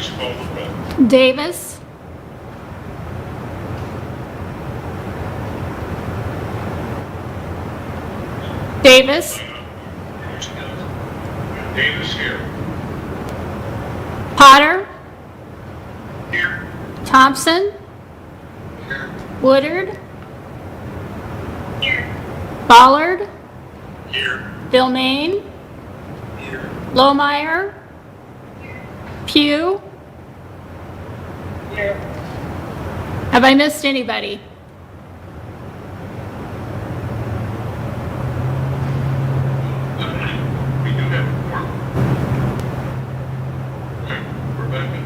please call the roll. Davis. Davis. Davis here. Potter. Here. Thompson. Here. Woodard. Here. Ballard. Here. Vilmain. Here. Lohmeyer. Pugh. Here. Have I missed anybody? We do have a form. Okay, Rebecca.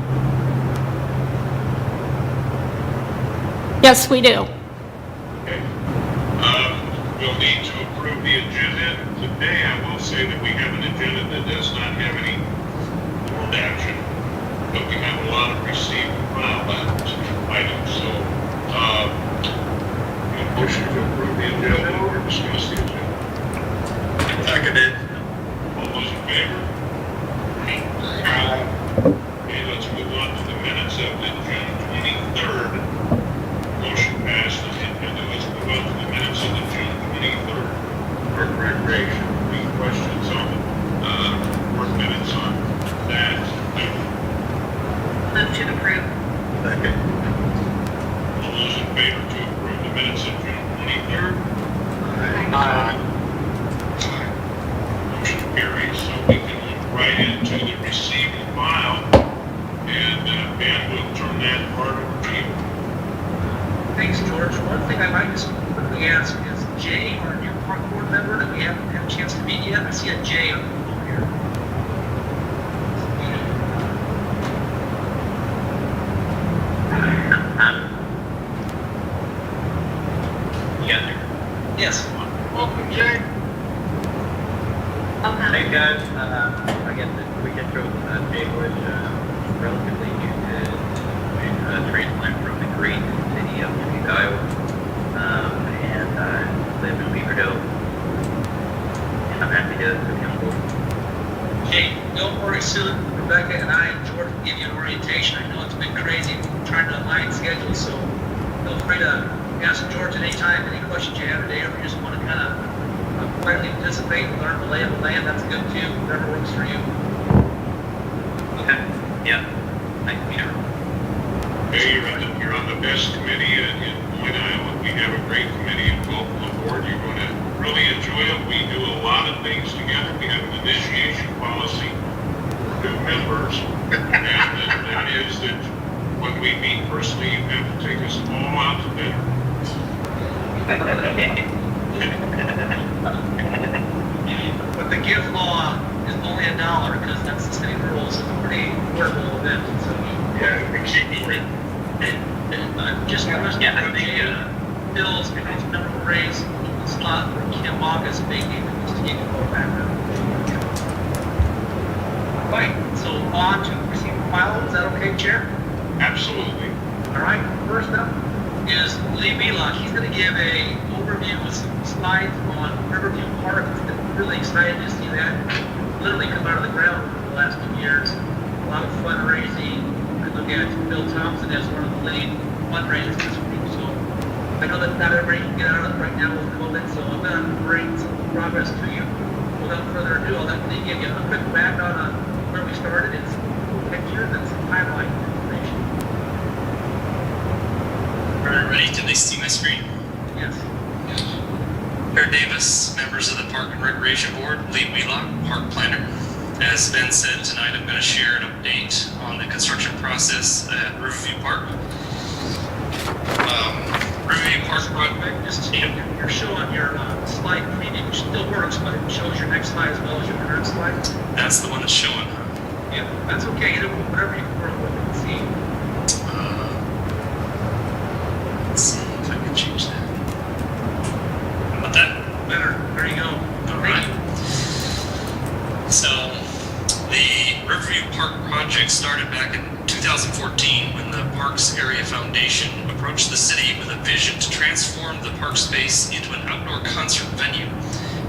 Yes, we do. Okay. We'll need to approve the agenda. Today, I will say that we have an agenda that does not have any board action, but we have a lot of received and filed items. So, a motion to approve the agenda or discuss the agenda. Seconded. All those in favor? Aye. Okay, let's move on to the minutes of the June 23rd. Motion passed. And let's move on to the minutes of the June 23rd. Park Recreation. Any questions on work minutes on that? Move to approve. Second. All those in favor to approve the minutes of June 23rd? Aye. Motion carries, so we can move right into the receive and file, and Ben will turn that part over to you. Thanks, George. One thing I might just quickly ask is, Jay, our new park board member that we haven't had a chance to meet yet, I see a J over here. Yes. Welcome, Jay. Hey guys, I guess we get through Jay was relatively new to transplant from the great city of Dubuque, Iowa, and live in Beaverville. And I'm happy to come aboard. Jay, don't worry, soon Rebecca and I and George will give you an orientation. I know it's been crazy trying to align schedules, so feel free to ask George at any time, any questions you have today, or if you just want to kind of quietly participate and learn the lay of the land, that's good too, whatever works for you. Okay, yeah, nice to meet everyone. Hey, you're on the best committee in Moines, Iowa. We have a great committee and welcome aboard. You're going to really enjoy it. We do a lot of things together. We have an initiation policy for new members, and that is that when we meet personally, you have to take us all out to dinner. But the gift law is only $1 because that's the city rules. It's a pretty affordable event. So just Bill's member raise the slot for Kim August making just to give you more background. Right. So on to receive the file. Is that okay, Chair? Absolutely. All right. First up is Lee Wheelock. He's going to give a overview with some slides on Riverview Park. It's been really excited to see that literally come out of the ground for the last 2 years. A lot of fundraising. I look at Bill Thompson as one of the lead fundraisers this week. So I know that not everybody can get out of it right now with COVID, so I'm going to bring some progress to you. Without further ado, I'll let Lee give you a quick background on where we started and some pictures and some timeline information. All right, ready? Can they see my screen? Yes. Mayor Davis, members of the Park and Recreation Board, Lee Wheelock, Park Planner. As Ben said, tonight I'm going to share an update on the construction process at Riverview Park. Riverview Park project. Just you're showing your slide preview, which still works, but it shows your next slide as well as your current slide. That's the one that's showing. Yeah, that's okay. Either whatever you prefer, what you can see. Let's see if I can change that. How about that? Better. There you go. All right. So the Riverview Park project started back in 2014 when the Parks Area Foundation approached the city with a vision to transform the park space into an outdoor concert venue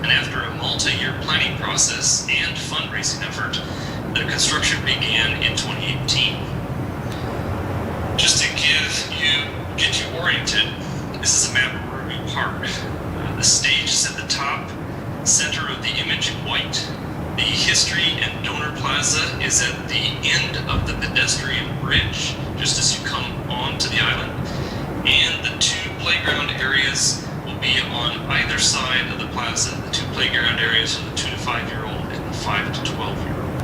And after a multi-year planning process and fundraising effort, the construction began in 2018. Just to get you oriented, this is a map of Riverview Park. The stage is at the top, center of the image in white. The History and Donor Plaza is at the end of the pedestrian bridge, just as you come onto the island. And the two playground areas will be on either side of the plaza. The two playground areas for the 2 to 5-year-old and the 5 to 12-year-old.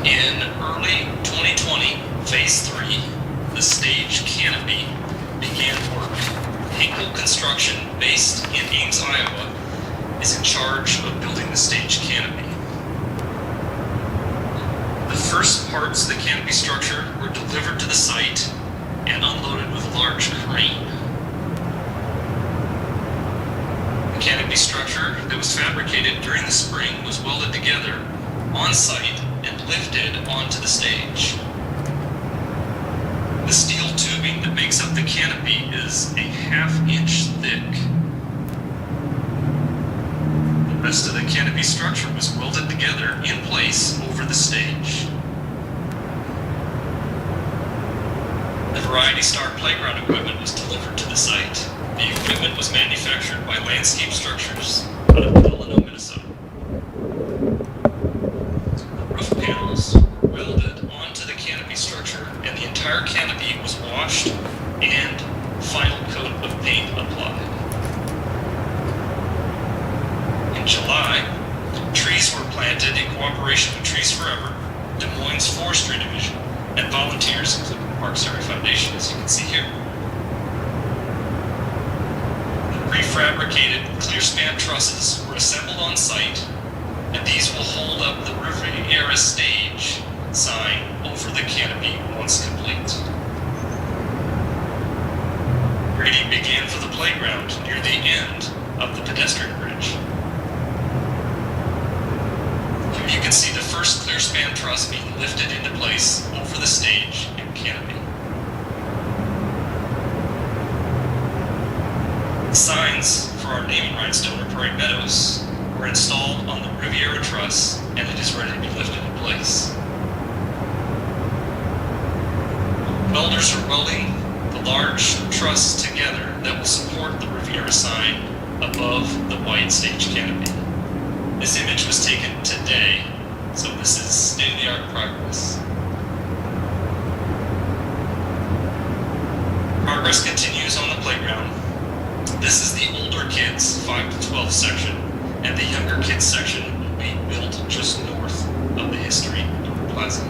In early 2020, Phase 3, the stage canopy, began work. Hinkle Construction, based in Ames, Iowa, is in charge of building the stage canopy. The first parts of the canopy structure were delivered to the site and unloaded with a large crane. The canopy structure that was fabricated during the spring was welded together on site and lifted onto the stage. The steel tubing that makes up the canopy is a 1/2 inch thick. The rest of the canopy structure was welded together in place over the stage. The Variety Star playground equipment was delivered to the site. The equipment was manufactured by Landscape Structures out of Delano, Minnesota. The roof panels welded onto the canopy structure, and the entire canopy was washed and final coat of paint applied. In July, trees were planted in cooperation with Trees Forever, Des Moines Forestry Division, and volunteers, including the Parks Area Foundation, as you can see here. The prefabricated clear span trusses were assembled on site, and these will hold up the Riviera stage sign over the canopy once complete. Grading began for the playground near the end of the pedestrian bridge. Here you can see the first clear span truss being lifted into place over the stage and canopy. Signs for our naming rights donor, Prairie Meadows, were installed on the Riviera truss, and it is ready to be lifted in place. Welders are welding the large truss together that will support the Riviera sign above the white stage canopy. This image was taken today, so this is state-of-the-art progress. Progress continues on the playground. This is the older kids 5 to 12 section, and the younger kids section will be built just north of the History Plaza.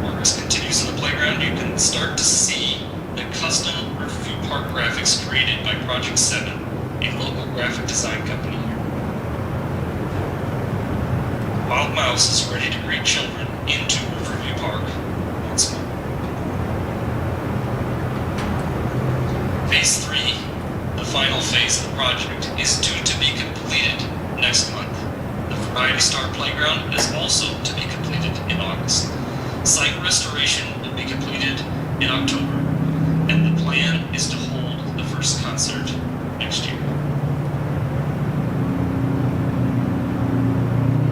Progress continues on the playground. You can start to see the custom Riverview Park graphics created by Project 7, a local graphic design company here. Wild Mouse is ready to greet children into Riverview Park once more. Phase 3, the final phase of the project, is due to be completed next month. The Variety Star Playground is also to be completed in August. Site restoration will be completed in October, and the plan is to hold the first concert next year.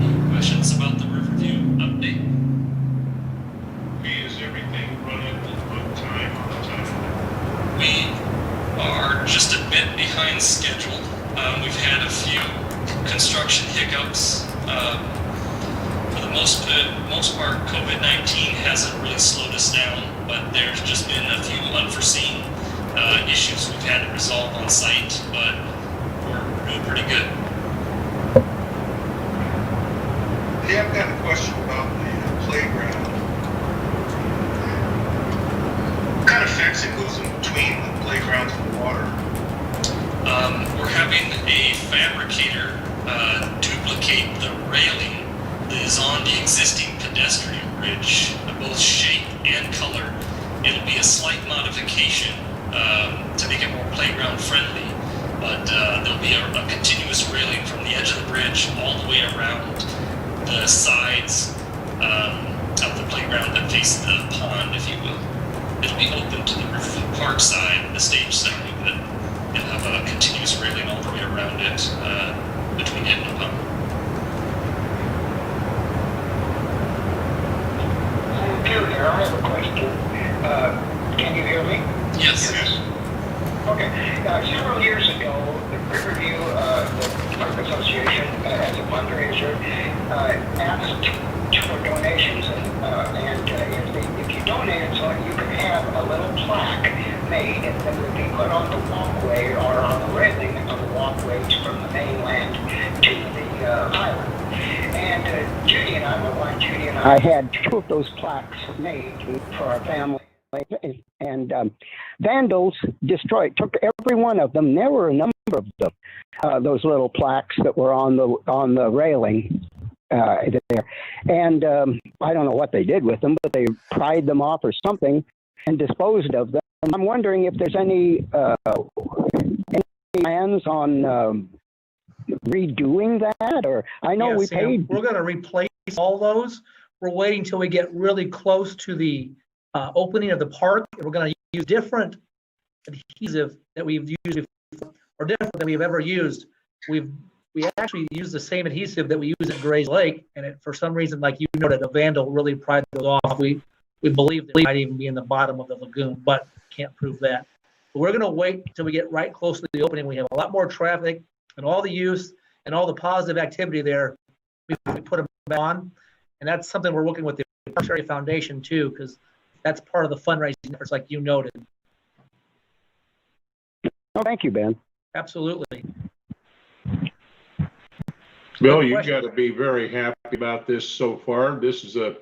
Any questions about the Riverview update? Is everything running on time, We are just a bit behind schedule. We've had a few construction hiccups. For the most part, COVID-19 hasn't really slowed us down, but there's just been a few unforeseen issues we've had to resolve on site, but we're doing pretty good. Hey, I've got a question about the playground. What kind of fencing goes in between the playground and the water? We're having a fabricator duplicate the railing that is on the existing pedestrian bridge, both shape and color. It'll be a slight modification to make it more playground friendly, but there'll be a continuous railing from the edge of the bridge all the way around the sides of the playground that face the pond, if you will. It'll be open to the Riverview Park side, the stage side of it. and have a continuous railing all the way around it between it and the pump. Peter here, I have a question. Can you hear me? Yes. Okay. Several years ago, the Riverview, the Park Association, as a fundraiser, asked for donations, and if you donated, so you could have a little plaque made that would be put on the walkway or on the railing of the walkways from the mainland to the island. And Judy and I, my wife Judy and I, had two of those plaques made for our family. And vandals took every one of them. There were a number of them, those little plaques that were on the railing there. And I don't know what they did with them, but they pried them off or something and disposed of them. I'm wondering if there's any plans on redoing that, or I know we paid. We're going to replace all those. We're waiting till we get really close to the opening of the park. We're going to use different adhesive that we've used before, or different than we've ever used. We actually use the same adhesive that we use at Gray's Lake, and for some reason, like you noted, a vandal really pried those off. We believe that it might even be in the bottom of the lagoon, but can't prove that. But we're going to wait until we get right close to the opening. We have a lot more traffic and all the use and all the positive activity there. We put them on, and that's something we're working with the Parks Area Foundation too, because that's part of the fundraising efforts, like you noted. Oh, thank you, Ben. Absolutely. Bill, you've got to be very happy about this so far. This is a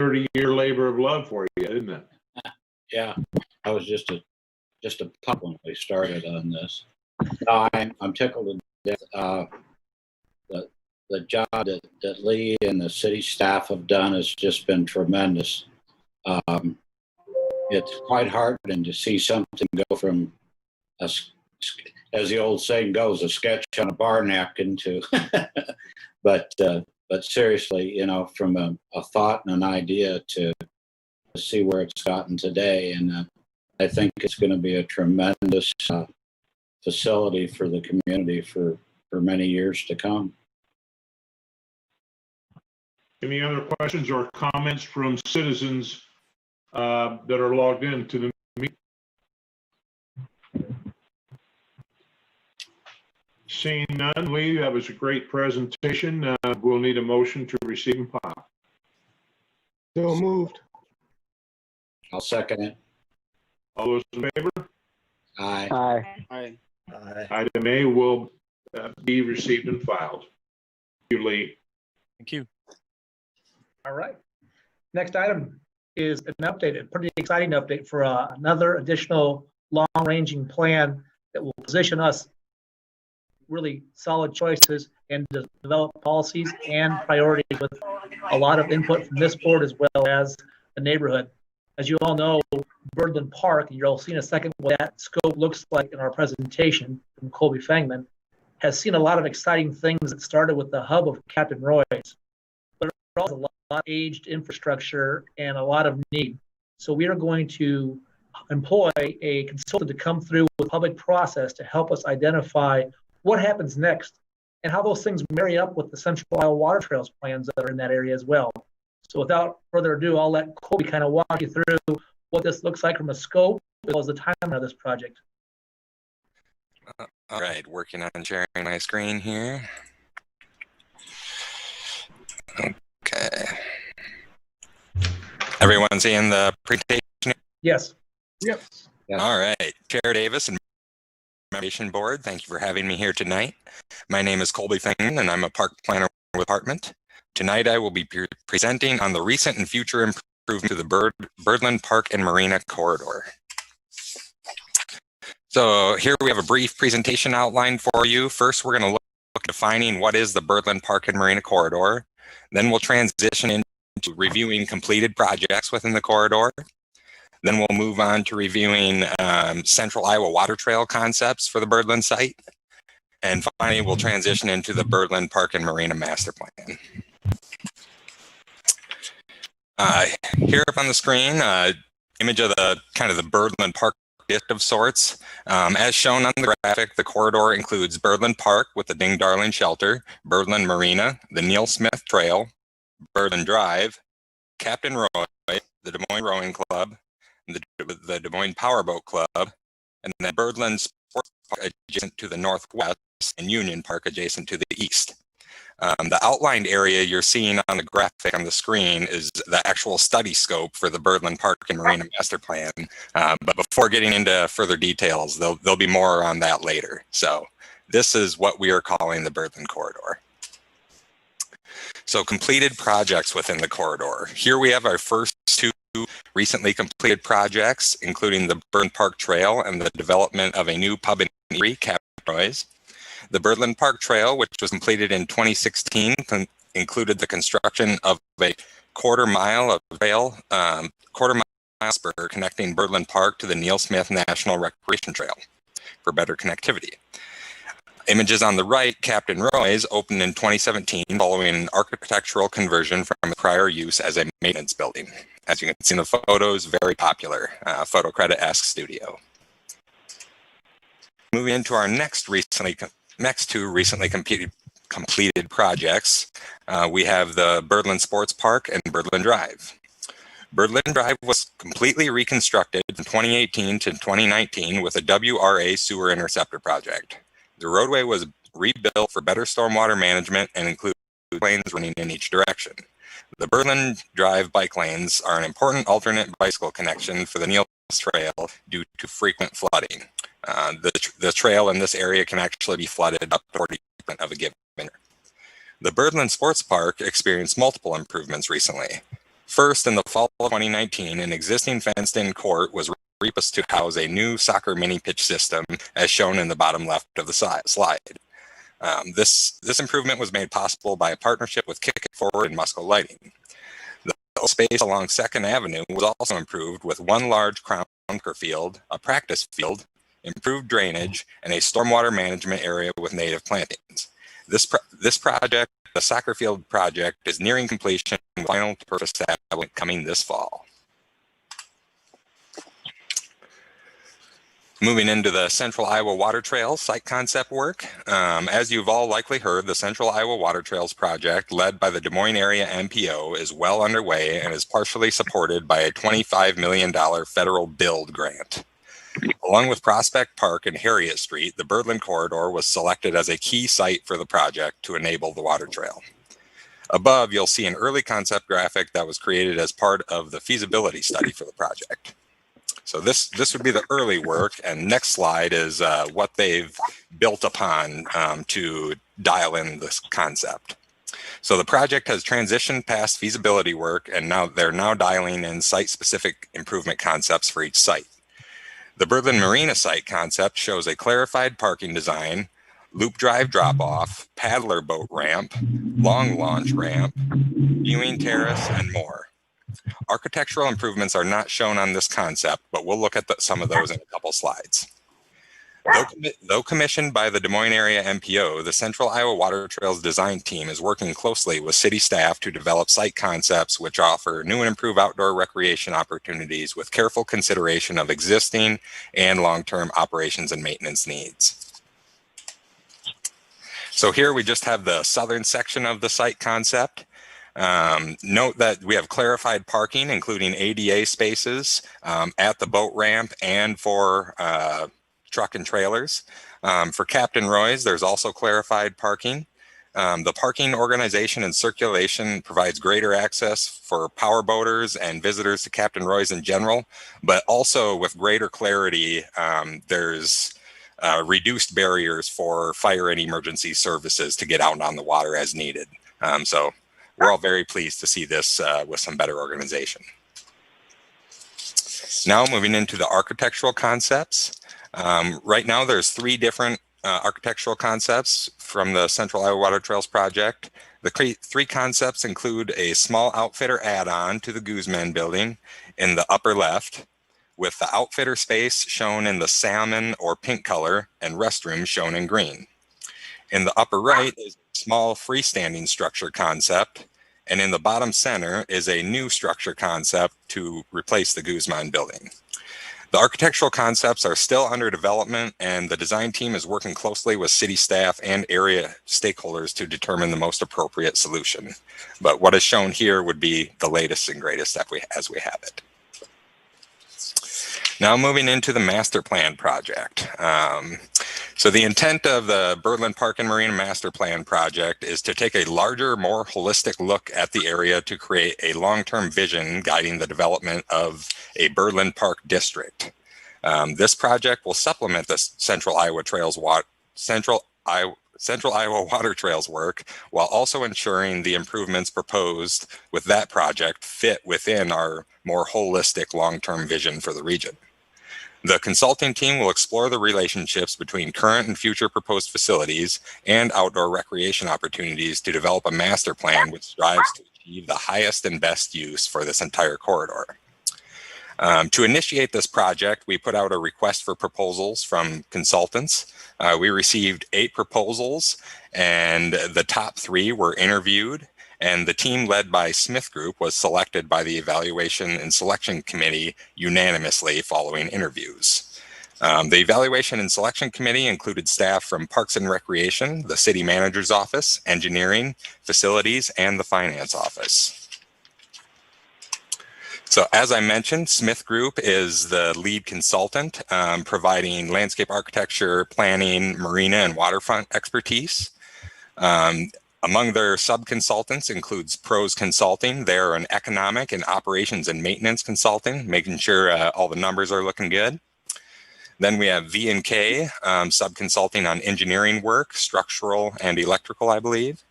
30-year labor of love for you, isn't it? Yeah, I was just a pup when we started on this. No, I'm tickled to death. The job that Lee and the city staff have done has just been tremendous. It's quite heartening to see something go from, as the old saying goes, a sketch on a bar napkin to, but seriously, you know, from a thought and an idea to see where it's gotten today. And I think it's going to be a tremendous facility for the community for many years to come. Any other questions or comments from citizens that are logged into the meeting? Seeing none, Lee, that was a great presentation. We'll need a motion to receive and file. So moved. I'll second it. All those in favor? Aye. Aye. Item A will be received and filed. Thank you, Lee. Thank you. All right. Next item is an update, a pretty exciting update for another additional long-ranging plan that will position us really solid choices and to develop policies and priorities with a lot of input from this board as well as the neighborhood. As you all know, Birdland Park, and you'll see in a second what that scope looks like in our presentation from Colby Fangman, has seen a lot of exciting things that started with the hub of Captain Roy's, but also a lot of aged infrastructure and a lot of need. So we are going to employ a consultant to come through with public process to help us identify what happens next and how those things marry up with the Central Iowa Water Trails plans that are in that area as well. So without further ado, I'll let Colby kind of walk you through what this looks like from a scope as well as the timeline of this project. All right, working on sharing my screen here. Okay. Everyone seeing the presentation? Yes. Yep. Yeah. All right, Chair Davis and Recreation Board, thank you for having me here tonight. My name is Colby Fangman, and I'm a park planner with the department. Tonight, I will be presenting on the recent and future improvement to the Birdland Park and Marina corridor. So here we have a brief presentation outline for you. First, we're going to look at defining what is the Birdland Park and Marina corridor. Then we'll transition into reviewing completed projects within the corridor. Then we'll move on to reviewing Central Iowa Water Trail concepts for the Birdland site. And finally, we'll transition into the Birdland Park and Marina Master Plan. Here up on the screen, image of the kind of the Birdland Park of sorts. As shown on the graphic, the corridor includes Birdland Park with the Ding Darling Shelter, Birdland Marina, the Neil Smith Trail, Birdland Drive, Captain Roy, the Des Moines Rowing Club, the Des Moines Powerboat Club, and then Birdland Sports Park adjacent to the northwest and Union Park adjacent to the east. The outlined area you're seeing on the graphic on the screen is the actual study scope for the Birdland Park and Marina Master Plan. But before getting into further details, there'll be more on that later. So this is what we are calling the Birdland Corridor. So completed projects within the corridor. Here we have our first two recently completed projects, including the Birdland Park Trail and the development of a new pub and eatery, Captain Roy's. The Birdland Park Trail, which was completed in 2016, included the construction of a quarter mile of trail, spur connecting Birdland Park to the Neil Smith National Recreation Trail for better connectivity. Images on the right, Captain Roy's opened in 2017 following an architectural conversion from a prior use as a maintenance building. As you can see in the photos, very popular photo credit-esque studio. Moving into our next two recently completed projects, we have the Birdland Sports Park and Birdland Drive. Birdland Drive was completely reconstructed from 2018 to 2019 with a WRA sewer interceptor project. The roadway was rebuilt for better stormwater management and included lanes running in each direction. The Birdland Drive bike lanes are an important alternate bicycle connection for the Neil Trail due to frequent flooding. The trail in this area can actually be flooded up to 40% of a given year. The Birdland Sports Park experienced multiple improvements recently. First, in the fall of 2019, an existing fenced-in court was repurposed to house a new soccer mini pitch system, as shown in the bottom left of the slide. This improvement was made possible by a partnership with Kick It Forward and Musco Lighting. The space along 2nd Avenue was also improved with one large crown bunker field, a practice field, improved drainage, and a stormwater management area with native plantings. This project, the soccer field project, is nearing completion with final purpose establishment coming this fall. Moving into the Central Iowa Water Trails site concept work. As you've all likely heard, the Central Iowa Water Trails project, led by the Des Moines area MPO, is well underway and is partially supported by a $25 million federal build grant. Along with Prospect Park and Harriet Street, the Birdland Corridor was selected as a key site for the project to enable the water trail. Above, you'll see an early concept graphic that was created as part of the feasibility study for the project. So this would be the early work, and next slide is what they've built upon to dial in this concept. So the project has transitioned past feasibility work, and they're now dialing in site-specific improvement concepts for each site. The Birdland Marina site concept shows a clarified parking design, loop drive drop-off, paddler boat ramp, long launch ramp, viewing terrace, and more. Architectural improvements are not shown on this concept, but we'll look at some of those in a couple slides. Though commissioned by the Des Moines area MPO, the Central Iowa Water Trails design team is working closely with city staff to develop site concepts which offer new and improved outdoor recreation opportunities with careful consideration of existing and long-term operations and maintenance needs. So here we just have the southern section of the site concept. Note that we have clarified parking, including ADA spaces at the boat ramp and for truck and trailers. For Captain Roy's, there's also clarified parking. The parking organization and circulation provides greater access for power boaters and visitors to Captain Roy's in general, but also with greater clarity, there's reduced barriers for fire and emergency services to get out on the water as needed. So we're all very pleased to see this with some better organization. Now moving into the architectural concepts. Right now there's 3 different architectural concepts from the Central Iowa Water Trails project. The 3 concepts include a small outfitter add-on to the Guzman building in the upper left, with the outfitter space shown in the salmon or pink color and restrooms shown in green. In the upper right is a small freestanding structure concept, and in the bottom center is a new structure concept to replace the Guzman building. The architectural concepts are still under development, and the design team is working closely with city staff and area stakeholders to determine the most appropriate solution. But what is shown here would be the latest and greatest as we have it. Now moving into the master plan project. So the intent of the Birdland Park and Marina Master Plan project is to take a larger, more holistic look at the area to create a long-term vision guiding the development of a Birdland Park district. This project will supplement the Central Iowa Water Trails work while also ensuring the improvements proposed with that project fit within our more holistic long-term vision for the region. The consulting team will explore the relationships between current and future proposed facilities and outdoor recreation opportunities to develop a master plan which strives to achieve the highest and best use for this entire corridor. To initiate this project, we put out a request for proposals from consultants. We received 8 proposals, and the top 3 were interviewed, and the team led by Smith Group was selected by the Evaluation and Selection Committee unanimously following interviews. The Evaluation and Selection Committee included staff from Parks and Recreation, the City Manager's Office, Engineering, Facilities, and the Finance Office. So as I mentioned, Smith Group is the lead consultant, providing landscape architecture, planning, marina, and waterfront expertise. Among their sub-consultants includes Pros Consulting. They're an economic and operations and maintenance consulting, making sure all the numbers are looking good. Then we have V&K, sub-consulting on engineering work, structural and electrical, I believe.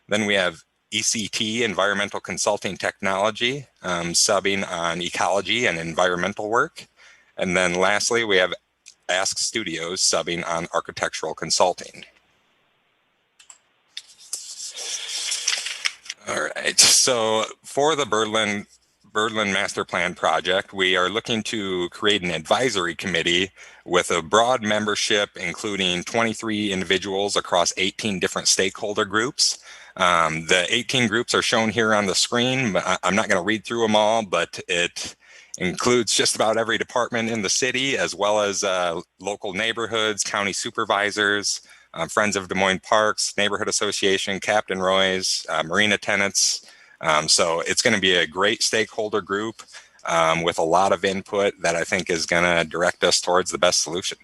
Then we have ECT, Environmental Consulting Technology, subbing on ecology and environmental work. And then lastly, we have Ask Studios, subbing on architectural consulting. All right, so for the Birdland Master Plan project, we are looking to create an advisory committee with a broad membership, including 23 individuals across 18 different stakeholder groups. The 18 groups are shown here on the screen. I'm not going to read through them all, but it includes just about every department in the city, as well as local neighborhoods, county supervisors, Friends of Des Moines Parks, Neighborhood Association, Captain Roy's, marina tenants. So it's going to be a great stakeholder group with a lot of input that I think is going to direct us towards the best solution.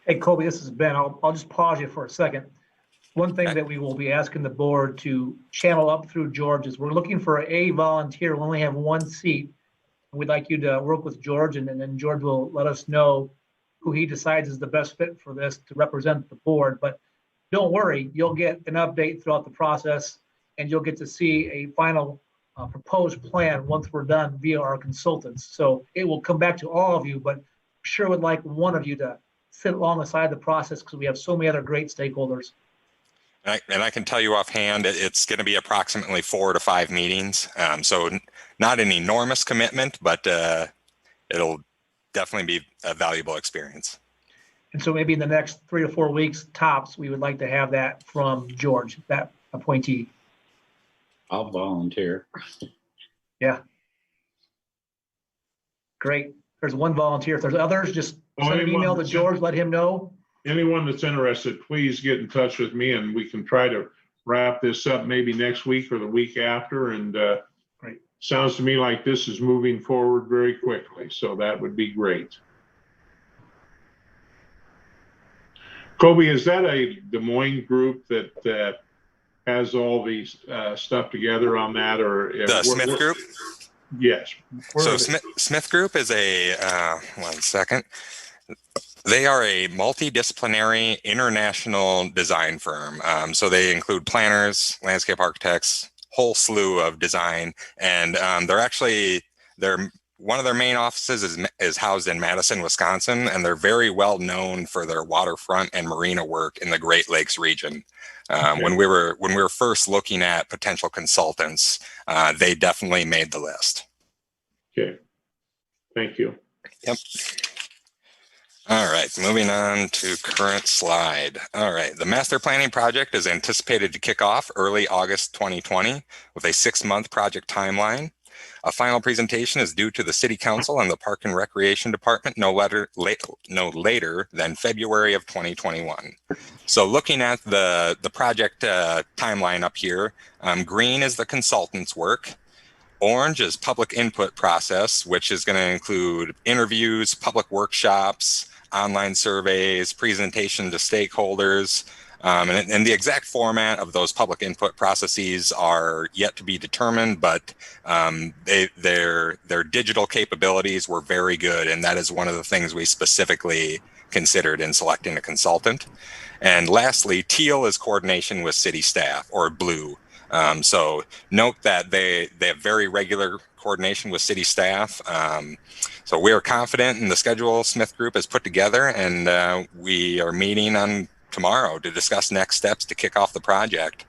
Hey, Colby, this is Ben. I'll just pause you for a second. One thing that we will be asking the board to channel up through George is we're looking for a volunteer. We only have 1 seat. We'd like you to work with George, and then George will let us know who he decides is the best fit for this to represent the board. But don't worry, you'll get an update throughout the process, and you'll get to see a final proposed plan once we're done via our consultants. So it will come back to all of you, but sure would like one of you to sit alongside the process because we have so many other great stakeholders. And I can tell you offhand, it's going to be approximately 4 to 5 meetings. So not an enormous commitment, but it'll definitely be a valuable experience. And so maybe in the next 3 to 4 weeks tops, we would like to have that from George, that appointee. I'll volunteer. Yeah. Great. There's 1 volunteer. If there's others, just send an email to George, let him know. Anyone that's interested, please get in touch with me and we can try to wrap this up maybe next week or the week after. And Great. Sounds to me like this is moving forward very quickly. So that would be great. Kobe, is that a Des Moines group that has all these stuff together on that, or the Smith Group? Yes. So Smith Group is a 1 second. They are a multidisciplinary international design firm. So they include planners, landscape architects, whole slew of design, and one of their main offices is housed in Madison, Wisconsin, and they're very well known for their waterfront and marina work in the Great Lakes region. Okay. When we were first looking at potential consultants, they definitely made the list. Okay, thank you. Yep. All right, moving on to current slide. All right, the master planning project is anticipated to kick off early August 2020 with a 6-month project timeline. A final presentation is due to the City Council and the Park and Recreation Department no later than February of 2021. So looking at the project timeline up here, green is the consultant's work. Orange is public input process, which is going to include interviews, public workshops, online surveys, presentation to stakeholders, and the exact format of those public input processes are yet to be determined, but their digital capabilities were very good, and that is one of the things we specifically considered in selecting a consultant. And lastly, teal is coordination with city staff, or blue. So note that they have very regular coordination with city staff. So we are confident in the schedule Smith Group has put together, and we are meeting on tomorrow to discuss next steps to kick off the project.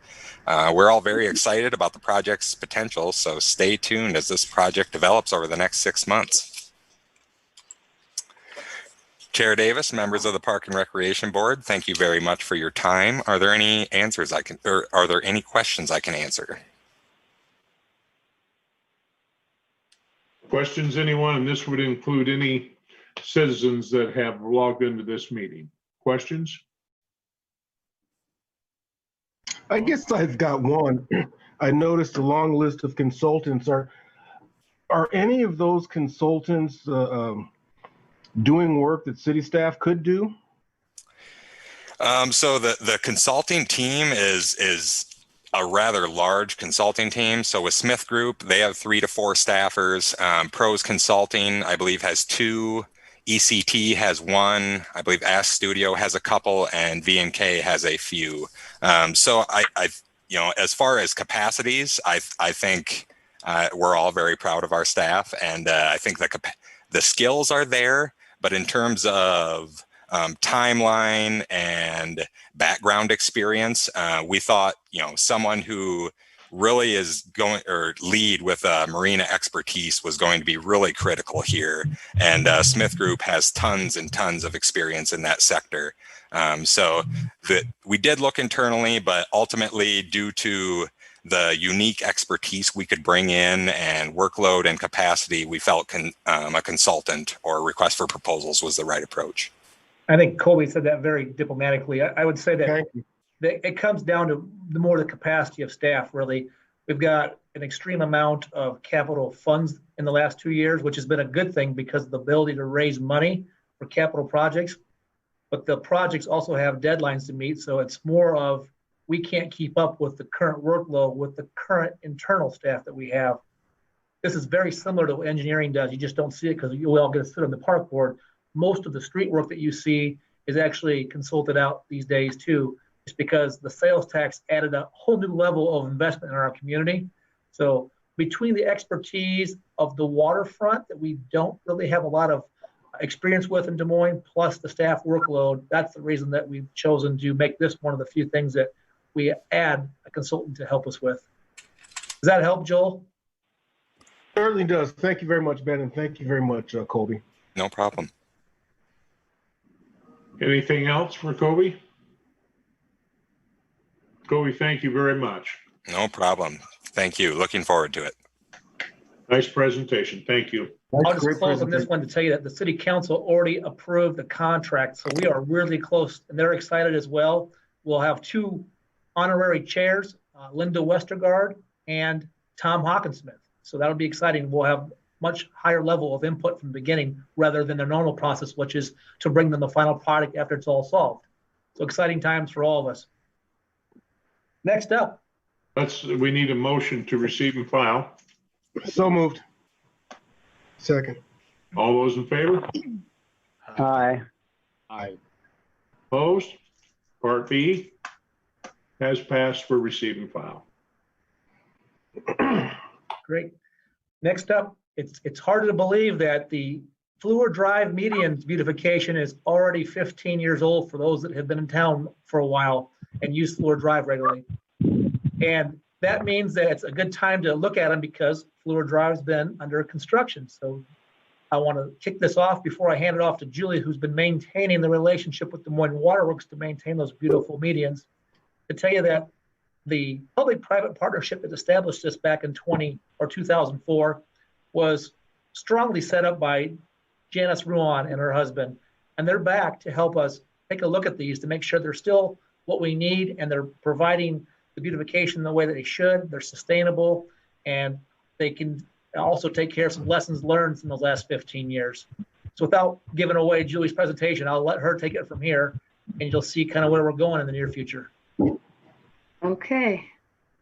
We're all very excited about the project's potential, so stay tuned as this project develops over the next 6 months. Chair Davis, members of the Park and Recreation Board, thank you very much for your time. Are there any answers or are there any questions I can answer? Questions, anyone? And this would include any citizens that have logged into this meeting. Questions? I guess I've got one. I noticed a long list of consultants. Are any of those consultants doing work that city staff could do? So the consulting team is a rather large consulting team. So with Smith Group, they have 3 to 4 staffers. Pros Consulting, I believe, has 2. ECT has 1. I believe Ask Studio has a couple, and VNK has a few. So I as far as capacities, I think we're all very proud of our staff, and I think the skills are there. But in terms of timeline and background experience, we thought, someone who really is going or lead with marina expertise was going to be really critical here. And Smith Group has tons and tons of experience in that sector. So we did look internally, but ultimately due to the unique expertise we could bring in and workload and capacity, we felt a consultant or request for proposals was the right approach. I think Colby said that very diplomatically. I would say that it comes down to the capacity of staff, really. We've got an extreme amount of capital funds in the last 2 years, which has been a good thing because of the ability to raise money for capital projects. But the projects also have deadlines to meet, so it's more of we can't keep up with the current workload with the current internal staff that we have. This is very similar to what engineering does. You just don't see it because you all get to sit on the park board. Most of the street work that you see is actually consulted out these days too, just because the sales tax added a whole new level of investment in our community. So between the expertise of the waterfront that we don't really have a lot of experience with in Des Moines, plus the staff workload, that's the reason that we've chosen to make this one of the few things that we add a consultant to help us with. Does that help, Joel? Certainly does. Thank you very much, Ben, and thank you very much, Colby. No problem. Anything else for Kobe? Kobe, thank you very much. No problem. Thank you. Looking forward to it. Nice presentation. Thank you. I'll just close on this one to tell you that the city council already approved the contract, so we are really close, and they're excited as well. We'll have 2 honorary chairs, Linda Westergaard and Tom Hawkinsmith. So that'll be exciting. We'll have much higher level of input from the beginning rather than the normal process, which is to bring them the final product after it's all solved. So exciting times for all of us. Next up. We need a motion to receive and file. So moved. Second. All those in favor? Aye. Aye. Opposed? Part B has passed for receive and file. Great. Next up, it's hard to believe that the Fleur Drive median beautification is already 15 years old for those that have been in town for a while and use Fleur Drive regularly. And that means that it's a good time to look at them because Fleur Drive's been under construction. So I want to kick this off before I hand it off to Julie, who's been maintaining the relationship with Des Moines Waterworks to maintain those beautiful medians, to tell you that The public-private partnership that established this back in 2004 was strongly set up by Janice Ruan and her husband, and they're back to help us take a look at these to make sure they're still what we need and they're providing the beautification the way that they should. They're sustainable, and they can also take care of some lessons learned from the last 15 years. So without giving away Julie's presentation, I'll let her take it from here, and you'll see kind of where we're going in the near future. Okay.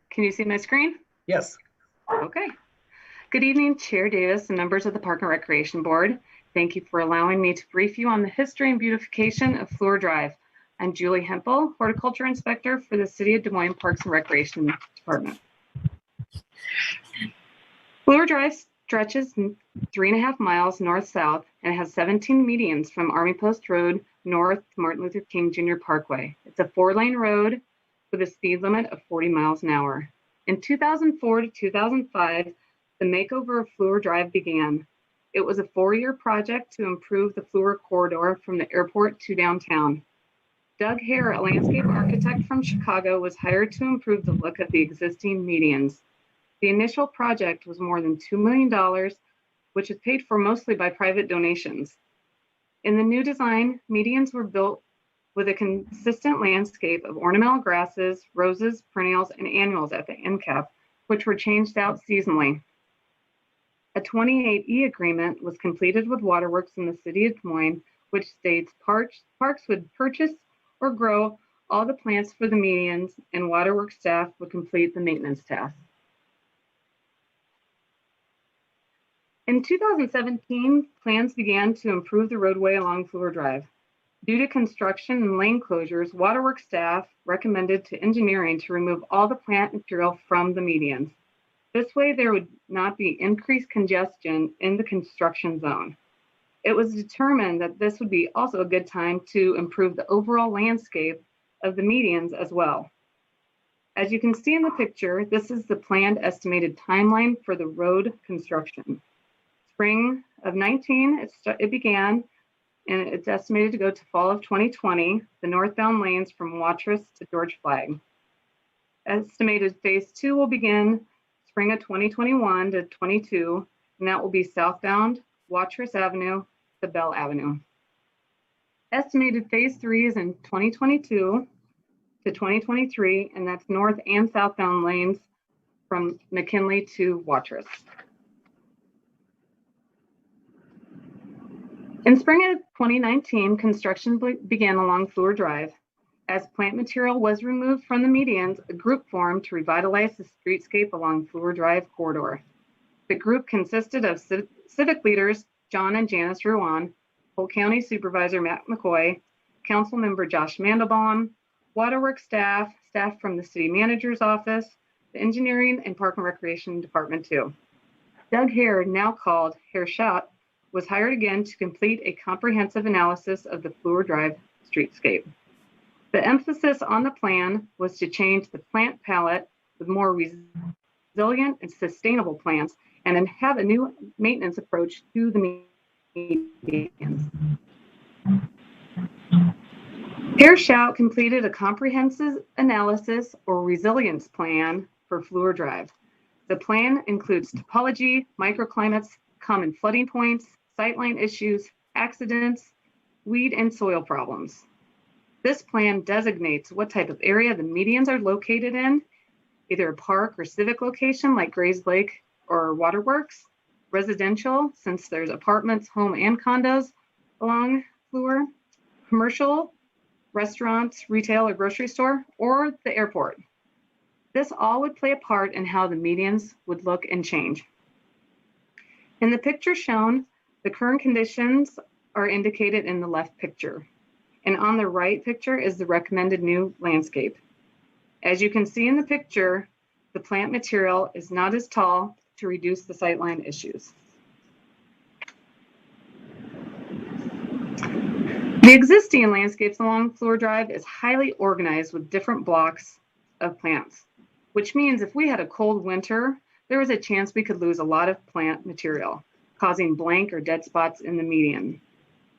Can you see my screen? Yes. Okay. Good evening, Chair Davis and members of the Park and Recreation Board. Thank you for allowing me to brief you on the history and beautification of Fleur Drive. I'm Julie Hempel, Horticulture Inspector for the City of Des Moines Parks and Recreation Department. Fleur Drive stretches 3.5 miles north-south and has 17 medians from Army Post Road north to Martin Luther King Jr. Parkway. It's a 4-lane road with a speed limit of 40 miles an hour. In 2004 to 2005, the makeover of Fleur Drive began. It was a 4-year project to improve the Fleur corridor from the airport to downtown. Doug Hare, a landscape architect from Chicago, was hired to improve the look of the existing medians. The initial project was more than $2 million, which is paid for mostly by private donations. In the new design, medians were built with a consistent landscape of ornamental grasses, roses, perennials, and annuals at the end cap, which were changed out seasonally. A 28E agreement was completed with Waterworks in the City of Des Moines, which states parks would purchase or grow all the plants for the medians, and Waterworks staff would complete the maintenance tasks. In 2017, plans began to improve the roadway along Fleur Drive. Due to construction and lane closures, Waterworks staff recommended to engineering to remove all the plant material from the medians. This way, there would not be increased congestion in the construction zone. It was determined that this would be also a good time to improve the overall landscape of the medians as well. As you can see in the picture, this is the planned estimated timeline for the road construction. Spring of 19, it began, and it's estimated to go to fall of 2020, the northbound lanes from Watrous to George Flagg. Estimated phase 2 will begin spring of 2021 to 22, and that will be southbound Watrous Avenue to Bell Avenue. Estimated phase 3 is in 2022 to 2023, and that's north and southbound lanes from McKinley to Watrous. In spring of 2019, construction began along Fleur Drive. As plant material was removed from the medians, a group formed to revitalize the streetscape along Fleur Drive corridor. The group consisted of civic leaders John and Janice Ruan, Polk County Supervisor Matt McCoy, Council Member Josh Mandelbaum, Waterworks staff from the City Manager's Office, the Engineering and Park and Recreation Department too. Doug Hare, now called Hare Schott, was hired again to complete a comprehensive analysis of the Fleur Drive streetscape. The emphasis on the plan was to change the plant palette with more resilient and sustainable plants and then have a new maintenance approach to the medians. Hare Schott completed a comprehensive analysis or resilience plan for Fleur Drive. The plan includes topology, microclimates, common flooding points, sightline issues, accidents, weed and soil problems. This plan designates what type of area the medians are located in, either a park or civic location like Grays Lake or Waterworks, residential, since there's apartments, home and condos along Fleur, commercial, restaurants, retail or grocery store, or the airport. This all would play a part in how the medians would look and change. In the picture shown, the current conditions are indicated in the left picture. And on the right picture is the recommended new landscape. As you can see in the picture, the plant material is not as tall to reduce the sightline issues. The existing landscapes along Fleur Drive is highly organized with different blocks of plants, which means if we had a cold winter, there was a chance we could lose a lot of plant material, causing blank or dead spots in the median.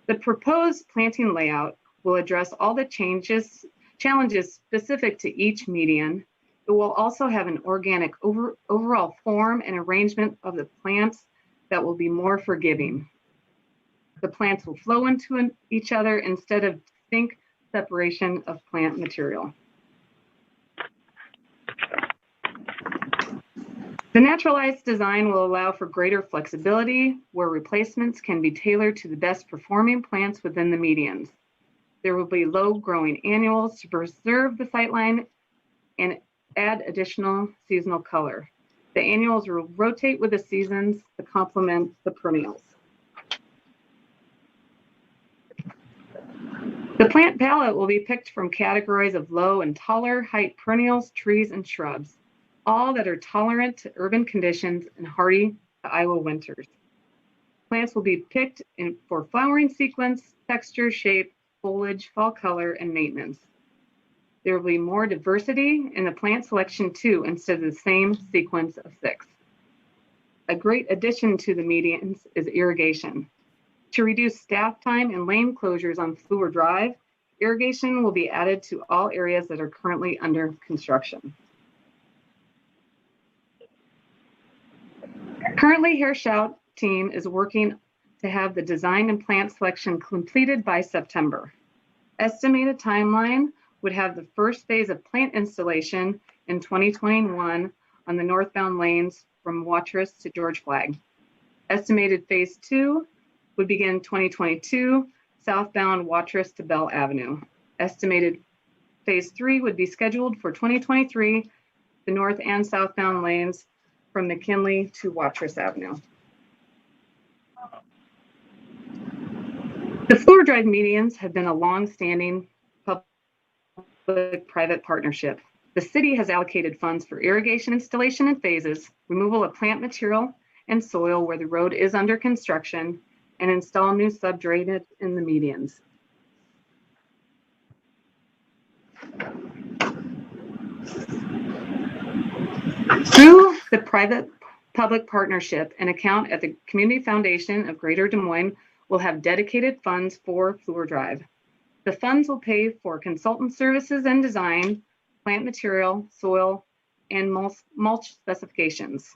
The proposed planting layout will address all the challenges specific to each median. It It will also have an organic overall form and arrangement of the plants that will be more forgiving. The plants will flow into each other instead of distinct separation of plant material. The naturalized design will allow for greater flexibility where replacements can be tailored to the best performing plants within the medians. There will be low growing annuals to preserve the sightline and add additional seasonal color. The annuals will rotate with the seasons to complement the perennials. The plant palette will be picked from categories of low and taller height perennials, trees, and shrubs, all that are tolerant to urban conditions and hardy to Iowa winters. Plants will be picked for flowering sequence, texture, shape, foliage, fall color, and maintenance. There will be more diversity in the plant selection too, instead of the same sequence of 6. A great addition to the medians is irrigation. To reduce staff time and lane closures on Fleur Drive, irrigation will be added to all areas that are currently under construction. Currently, Hershout team is working to have the design and plant selection completed by September. Estimated timeline would have the first phase of plant installation in 2021 on the northbound lanes from Watrous to George Flagg. Estimated phase 2 would begin 2022, southbound Watrous to Bell Avenue. Estimated phase 3 would be scheduled for 2023, the north and southbound lanes from McKinley to Watrous Avenue. The Fleur Drive medians have been a long-standing public-private partnership. The city has allocated funds for irrigation installation in phases, removal of plant material and soil where the road is under construction, and install new sub-drainage in the medians. Through the private-public partnership, an account at the Community Foundation of Greater Des Moines will have dedicated funds for Fleur Drive. The funds will pay for consultant services and design, plant material, soil, and mulch specifications.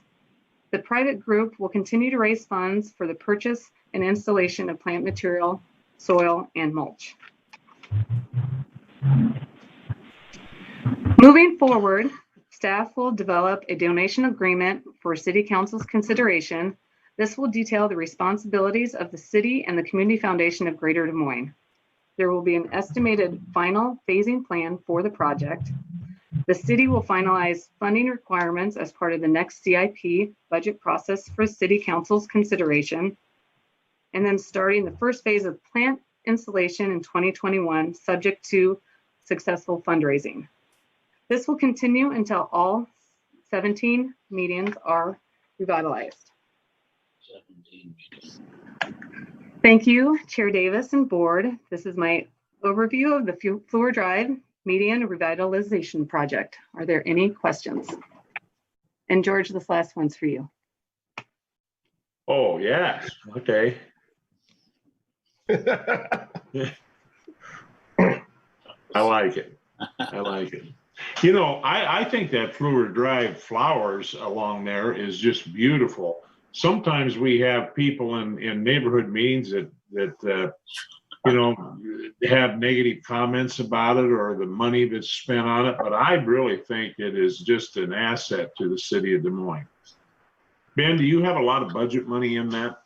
The private group will continue to raise funds for the purchase and installation of plant material, soil, and mulch. Moving forward, staff will develop a donation agreement for City Council's consideration. This will detail the responsibilities of the city and the Community Foundation of Greater Des Moines. There will be an estimated final phasing plan for the project. The city will finalize funding requirements as part of the next CIP budget process for City Council's consideration. And then starting the first phase of plant installation in 2021, subject to successful fundraising. This will continue until all 17 medians are revitalized. 17 meters. Thank you, Chair Davis and Board. This is my overview of the Fleur Drive Median Revitalization Project. Are there any questions? And George, this last one's for you. Oh, yes, okay. I like it. I like it. You know, I think that Fleur Drive flowers along there is just beautiful. Sometimes we have people in neighborhood meetings that you know, have negative comments about it or the money that's spent on it, but I really think it is just an asset to the city of Des Moines. Ben, do you have a lot of budget money in that?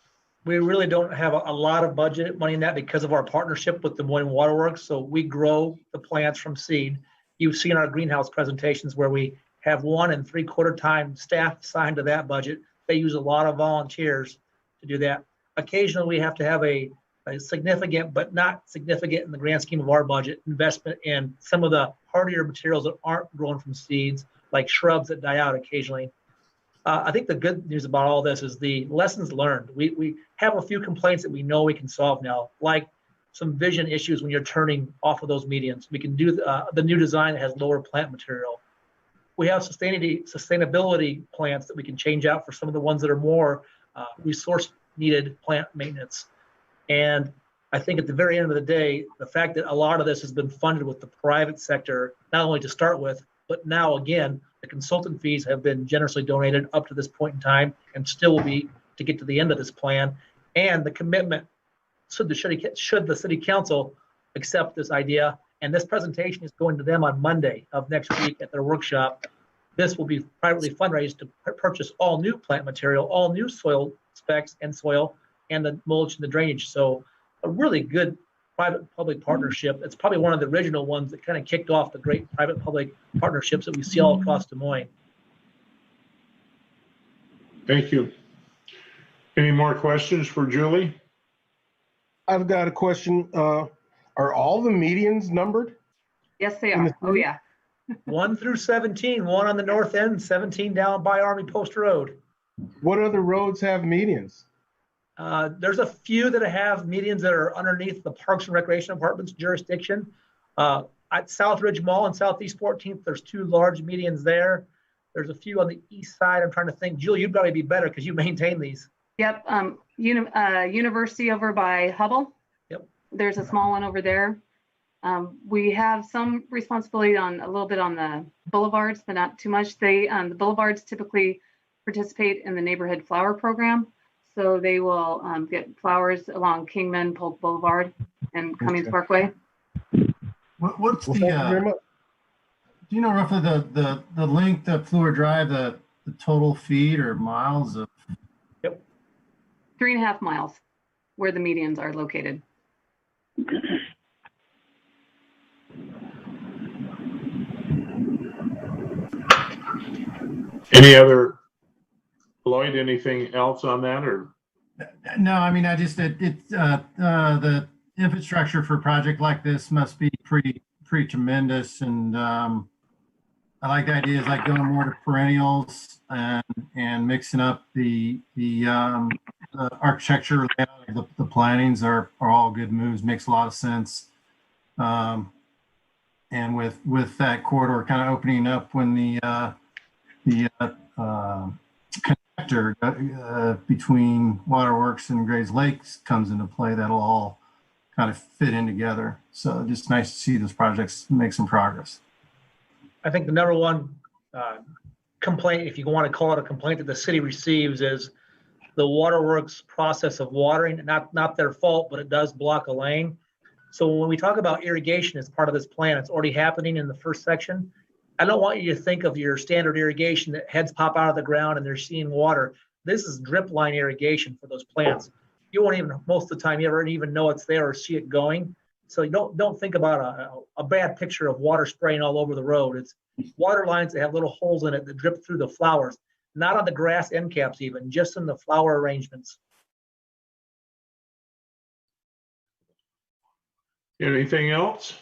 We really don't have a lot of budget money in that because of our partnership with Des Moines Waterworks. So we grow the plants from seed. You've seen our greenhouse presentations where we have 1 3/4 time staff assigned to that budget. They use a lot of volunteers to do that. Occasionally we have to have a significant, but not significant in the grand scheme of our budget, investment in some of the hardier materials that aren't grown from seeds, like shrubs that die out occasionally. I think the good news about all this is the lessons learned. We have a few complaints that we know we can solve now, like some vision issues when you're turning off of those medians. We can do the new design that has lower plant material. We have sustainability plants that we can change out for some of the ones that are more resource needed plant maintenance. And I think at the very end of the day, the fact that a lot of this has been funded with the private sector, not only to start with, but now again, The consultant fees have been generously donated up to this point in time and still will be to get to the end of this plan. And the commitment, should the city council accept this idea, and this presentation is going to them on Monday of next week at their workshop. This will be privately fundraised to purchase all new plant material, all new soil specs and soil, and the mulch and the drainage. So a really good private-public partnership. It's probably one of the original ones that kind of kicked off the great private-public partnerships that we see all across Des Moines. Thank you. Any more questions for Julie? I've got a question. Are all the medians numbered? Yes, they In the are. Oh, yeah. 1 through 17, 1 on the north end, 17 down by Army Post Road. What other roads have medians? There's a few that have medians that are underneath the Parks and Recreation Department's jurisdiction. At South Ridge Mall and Southeast 14th, there's 2 large medians there. There's a few on the east side. I'm trying to think. Julie, you'd probably be better because you maintain these. Yep. University over by Hubble. Yep. There's a small one over there. We have some responsibility on a little bit on the boulevards, but not too much. The boulevards typically participate in the neighborhood flower program. So they will get flowers along Kingman, Polk Boulevard, and Cummings Parkway. What's Well, thank you very much. do you know roughly the length of Fleur Drive, the total feet or miles of? 3.5 miles where the medians are located. Any other, Lloyd, anything else on that, or? No, I mean, the infrastructure for a project like this must be pretty tremendous. And I like the ideas like going more to perennials and mixing up the architecture, the plannings are all good moves, makes a lot of sense. And with that corridor kind of opening up when the connector between Waterworks and Grays Lakes comes into play, that'll all kind of fit in together. So just nice to see those projects make some progress. I think the number one complaint, if you want to call it a complaint, that the city receives is the Waterworks process of watering. Not their fault, but it does block a lane. So when we talk about irrigation as part of this plan, it's already happening in the first section. I don't want you to think of your standard irrigation that heads pop out of the ground and they're seeing water. This is drip line irrigation for those plants. You won't even, most of the time, you ever even know it's there or see it going. So you don't think about a bad picture of water spraying all over the road. It's water lines that have little holes in it that drip through the flowers, not on the grass end caps even, just in the flower arrangements. Anything else?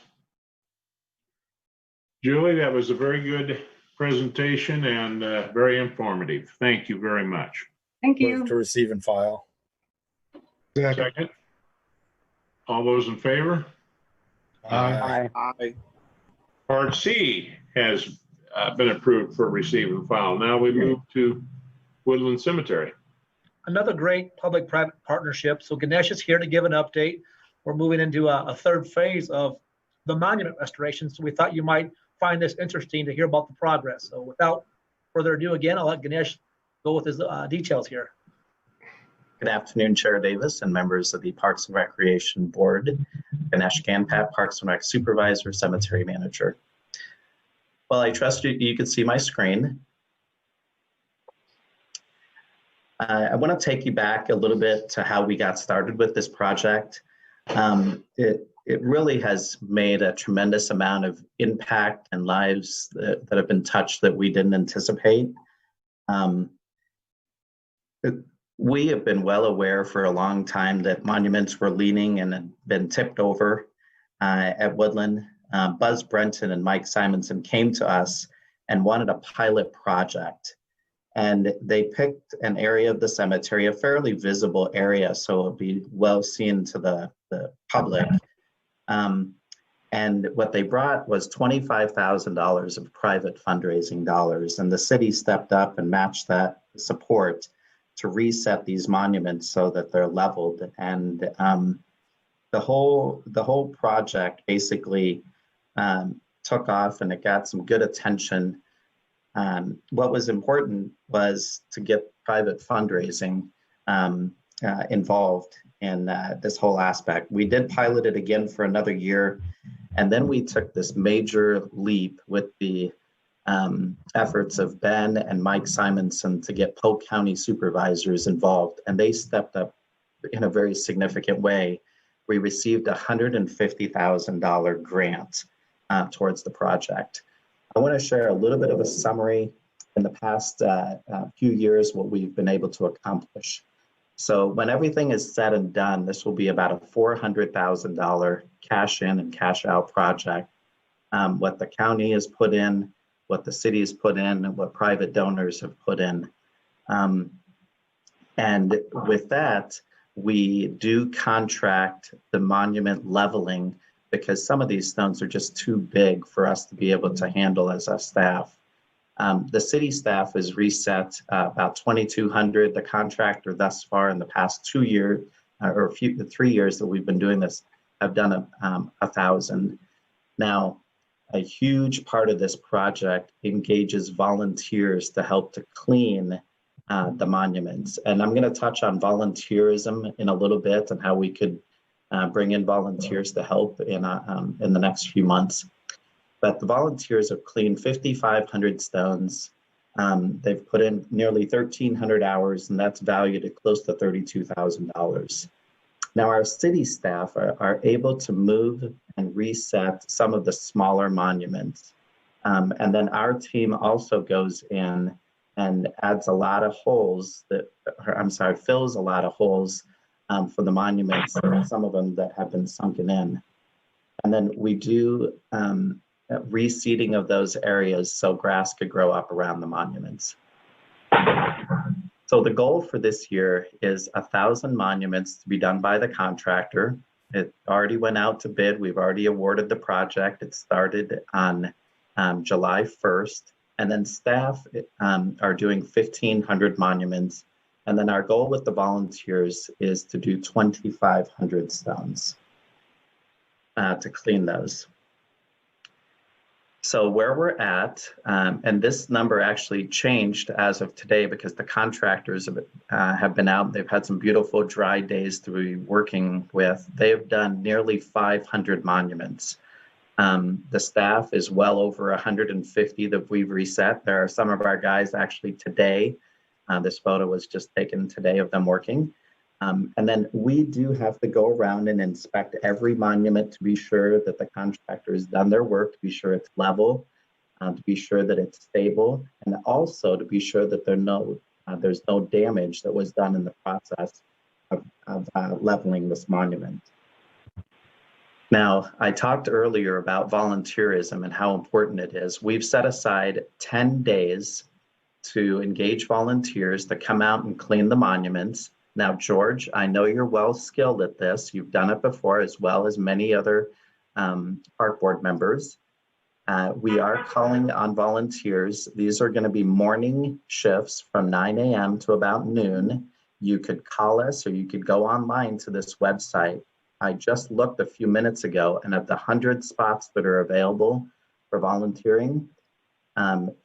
Julie, that was a very good presentation and very informative. Thank you very much. Thank you. Move to receive and file. Second. All those in favor? Aye. Part C has been approved for receive and file. Now we move to Woodland Cemetery. Another great public-private partnership. So Ganesh is here to give an update. We're moving into a third phase of the monument restoration. So we thought you might find this interesting to hear about the progress. So without further ado, again, I'll let Ganesh go with his details here. Good afternoon, Chair Davis and members of the Parks and Recreation Board. Ganesh Ganpat, Parks and Rec Supervisor, Cemetery Manager. Well, I trust you can see my screen. I want to take you back a little bit to how we got started with this project. It really has made a tremendous amount of impact and lives that have been touched that we didn't anticipate. We have been well aware for a long time that monuments were leaning and had been tipped over at Woodland. Buzz Brenton and Mike Simonson came to us and wanted a pilot project. And they picked an area of the cemetery, a fairly visible area, so it'll be well seen to the public. And what they brought was $25,000 of private fundraising dollars, and the city stepped up and matched that support to reset these monuments so that they're leveled. And the whole project basically took off, and it got some good attention what was important was to get private fundraising involved in this whole aspect. We did pilot it again for another year, and then we took this major leap with the efforts of Ben and Mike Simonson to get Polk County supervisors involved, and they stepped up in a very significant way. We received a $150,000 grant towards the project. I want to share a little bit of a summary in the past few years what we've been able to accomplish. So when everything is said and done, this will be about a $400,000 cash in and cash out project. What the county has put in, what the city has put in, and what private donors have put in. And with that, we do contract the monument leveling because some of these stones are just too big for us to be able to handle as a staff. The city staff has reset about 2,200. The contractor thus far in the past 2 years, or 3 years that we've been doing this, have done 1,000. Now, a huge part of this project engages volunteers to help to clean the monuments. And I'm going to touch on volunteerism in a little bit and how we could bring in volunteers to help in the next few months. But the volunteers have cleaned 5,500 stones. They've put in nearly 1,300 hours, and that's valued at close to $32,000. Now, our city staff are able to move and reset some of the smaller monuments. And then our team also goes in and adds a lot of holes fills a lot of holes for the monuments, some of them that have been sunken in. And then we do reseeding of those areas so grass could grow up around the monuments. So the goal for this year is 1,000 monuments to be done by the contractor. It already went out to bid. We've already awarded the project. It started on July 1st. And then staff are doing 1,500 monuments. And then our goal with the volunteers is to do 2,500 stones to clean those. So where we're at, and this number actually changed as of today because the contractors have been out. They've had some beautiful dry days to be working with. They've done nearly 500 monuments. The staff is well over 150 that we've reset. There are some of our guys actually today. This photo was just taken today of them working. And then we do have to go around and inspect every monument to be sure that the contractor has done their work, to be sure it's level, to be sure that it's stable, and also to be sure that there's no damage that was done in the process of leveling this monument. Now, I talked earlier about volunteerism and how important it is. We've set aside 10 days to engage volunteers to come out and clean the monuments. Now, George, I know you're well skilled at this. You've done it before, as well as many other park board members. We are calling on volunteers. These are going to be morning shifts from 9 a.m. to about noon. You could call us or you could go online to this website. I just looked a few minutes ago, and of the 100 spots that are available for volunteering,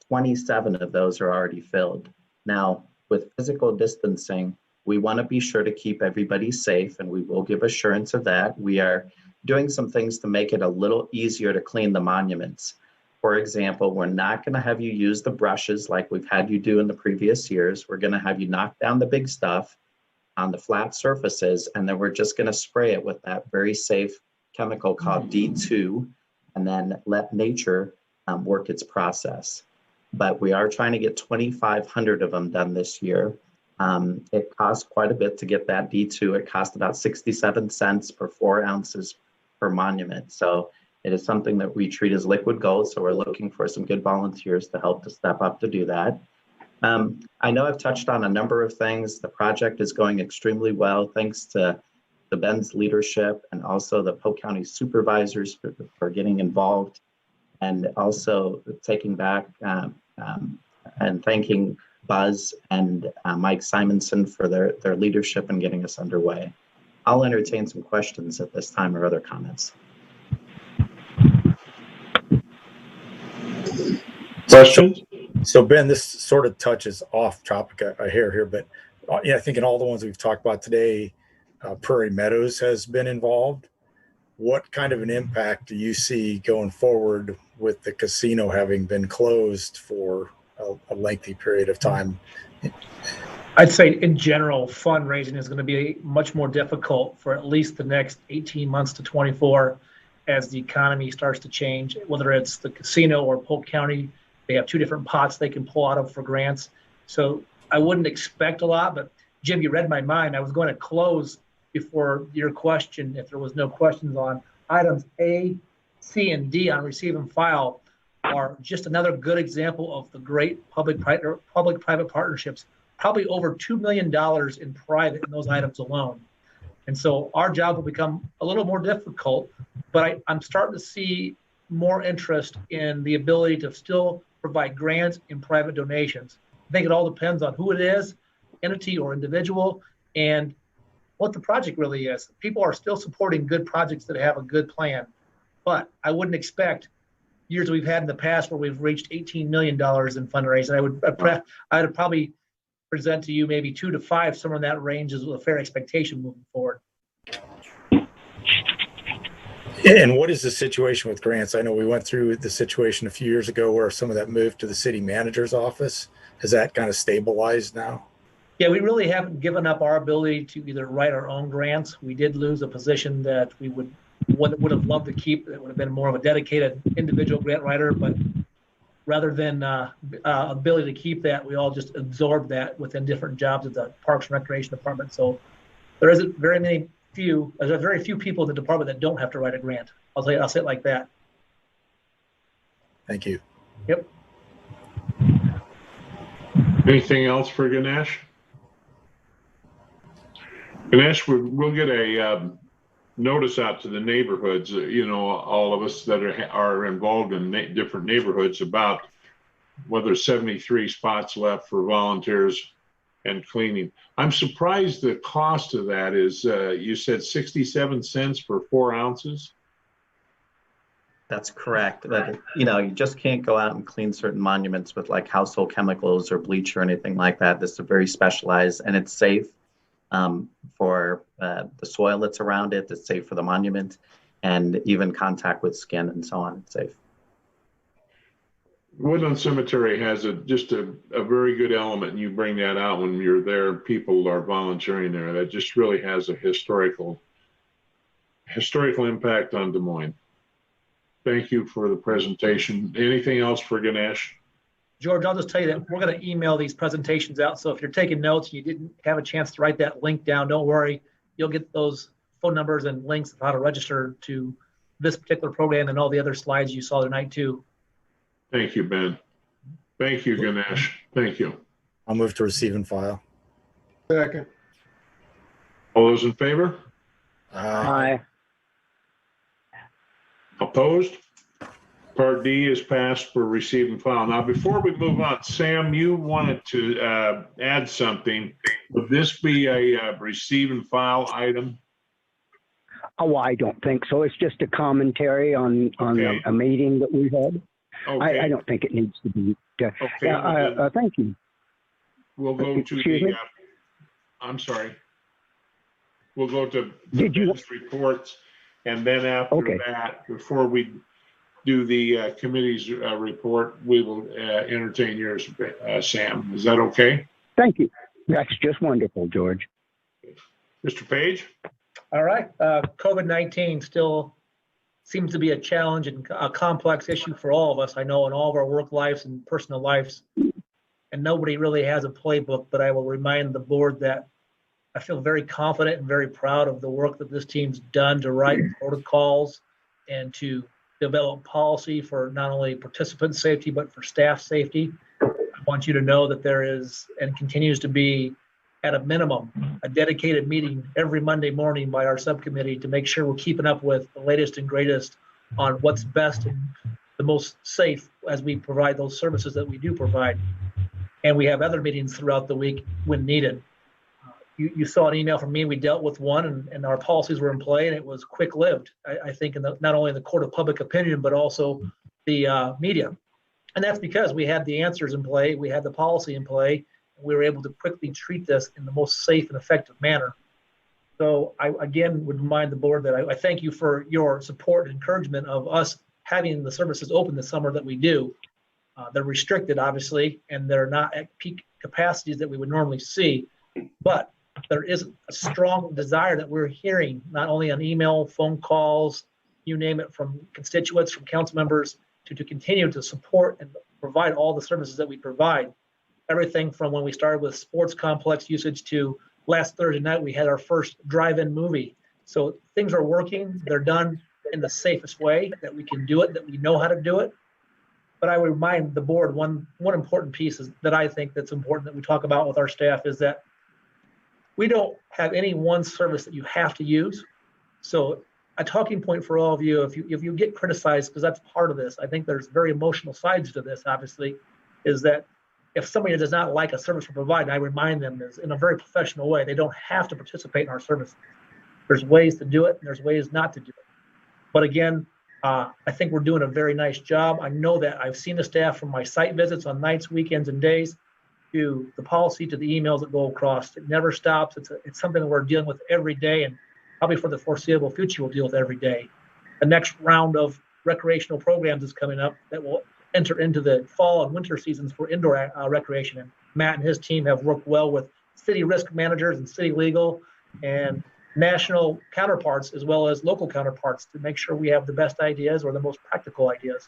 27 of those are already filled. Now, with physical distancing, we want to be sure to keep everybody safe, and we will give assurance of that. We are doing some things to make it a little easier to clean the monuments. For example, we're not going to have you use the brushes like we've had you do in the previous years. We're going to have you knock down the big stuff on the flat surfaces, and then we're just going to spray it with that very safe chemical called D2, and then let nature work its process. But we are trying to get 2,500 of them done this year. It costs quite a bit to get that D2. It costs about 67 cents per 4 ounces per monument. So it is something that we treat as liquid gold. So we're looking for some good volunteers to help to step up to do that. I know I've touched on a number of things. The project is going extremely well, thanks to Ben's leadership and also the Polk County supervisors for getting involved, and also taking back and thanking Buzz and Mike Simonson for their leadership in getting us underway. I'll entertain some questions at this time or other comments. Questions? So Ben, this sort of touches off topic I hear here, but yeah, I think in all the ones we've talked about today, Prairie Meadows has been involved. What kind of an impact do you see going forward with the casino having been closed for a lengthy period of time? I'd say in general, fundraising is going to be much more difficult for at least the next 18 months to 24 as the economy starts to change, whether it's the casino or Polk County. They have two different pots they can pull out of for grants. So I wouldn't expect a lot, but Jim, you read my mind. I was going to close before your question, if there was no questions on items A, C, and D on receive and file are just another good example of the great public-private partnerships, probably over $2 million in private in those items alone. And so our job will become a little more difficult, but I'm starting to see more interest in the ability to still provide grants and private donations. I think it all depends on who it is, entity or individual, and what the project really is. People are still supporting good projects that have a good plan, but I wouldn't expect years we've had in the past where we've reached $18 million in fundraising. I would probably present to you maybe 2 to 5, somewhere in that range is a fair expectation moving forward. And what is the situation with grants? I know we went through the situation a few years ago where some of that moved to the city manager's office. Has that kind of stabilized now? Yeah, we really haven't given up our ability to either write our own grants. We did lose a position that we would have loved to keep. It would have been more of a dedicated individual grant writer, but rather than ability to keep that, we all just absorbed that within different jobs at the Parks and Recreation Department. So there's very few people in the department that don't have to write a grant. I'll say it like that. Thank you. Yep. Anything else for Ganesh? Ganesh, we'll get a notice out to the neighborhoods, all of us that are involved in different neighborhoods about whether 73 spots left for volunteers and cleaning. I'm surprised the cost of that is, you said 67 cents for 4 ounces? That's correct. But, you just can't go out and clean certain monuments with like household chemicals or bleach or anything like that. This is very specialized and it's safe for the soil that's around it. It's safe for the monument and even contact with skin and so on. It's safe. Woodland Cemetery has just a very good element, and you bring that out when you're there. People are volunteering there. That just really has a historical impact on Des Moines. Thank you for the presentation. Anything else for Ganesh? George, I'll just tell you that we're going to email these presentations out. So if you're taking notes and you didn't have a chance to write that link down, don't worry. You'll get those phone numbers and links of how to register to this particular program and all the other slides you saw tonight too. Thank you, Ben. Thank you, Ganesh. Thank you. I'll move to receive and file. Second. All those in favor? Aye. Opposed? Part D is passed for receive and file. Now, before we move on, Sam, you wanted to add something. Would this be a receive and file item? Oh, I don't think so. It's just a commentary on Okay. a meeting that we had. Okay. I don't think it needs to be. Okay. Thank you. We'll go to Excuse the, me? I'm sorry. We'll go to Did you- Ben's reports, and then after Okay. that, before we do the committee's report, we will entertain yours, Sam. Is that okay? Thank you. That's just wonderful, George. Mr. Page? All right. COVID-19 still seems to be a challenge and a complex issue for all of us. I know in all of our work lives and personal lives, and nobody really has a playbook, but I will remind the board that I feel very confident and very proud of the work that this team's done to write protocols and to develop policy for not only participant safety, but for staff safety. I want you to know that there is and continues to be, at a minimum, a dedicated meeting every Monday morning by our subcommittee to make sure we're keeping up with the latest and greatest on what's best and the most safe as we provide those services that we do provide. And we have other meetings throughout the week when needed. You saw an email from me. We dealt with one, and our policies were in play, and it was quick-lived. I think not only in the court of public opinion, but also the media. And that's because we had the answers in play, we had the policy in play, and we were able to quickly treat this in the most safe and effective manner. So I, again, would remind the board that I thank you for your support and encouragement of us having the services open this summer that we do. They're restricted, obviously, and they're not at peak capacities that we would normally see. But there is a strong desire that we're hearing, not only on email, phone calls, you name it, from constituents, from council members, to continue to support and provide all the services that we provide. Everything from when we started with sports complex usage to last Thursday night, we had our first drive-in movie. So things are working. They're done in the safest way that we can do it, that we know how to do it. But I would remind the board, one important piece is that I think that's important that we talk about with our staff is that we don't have any one service that you have to use. So a talking point for all of you, if you get criticized, because that's part of this, I think there's very emotional sides to this, obviously, is that if somebody does not like a service we provide, I remind them is in a very professional way, they don't have to participate in our service. There's ways to do it, and there's ways not to do it. But again, I think we're doing a very nice job. I know that I've seen the staff from my site visits on nights, weekends, and days, to the policy, to the emails that go across. It never stops. It's something that we're dealing with every day, and probably for the foreseeable future we'll deal with every day. The next round of recreational programs is coming up that will enter into the fall and winter seasons for indoor recreation. And Matt and his team have worked well with city risk managers and city legal and national counterparts as well as local counterparts to make sure we have the best ideas or the most practical ideas.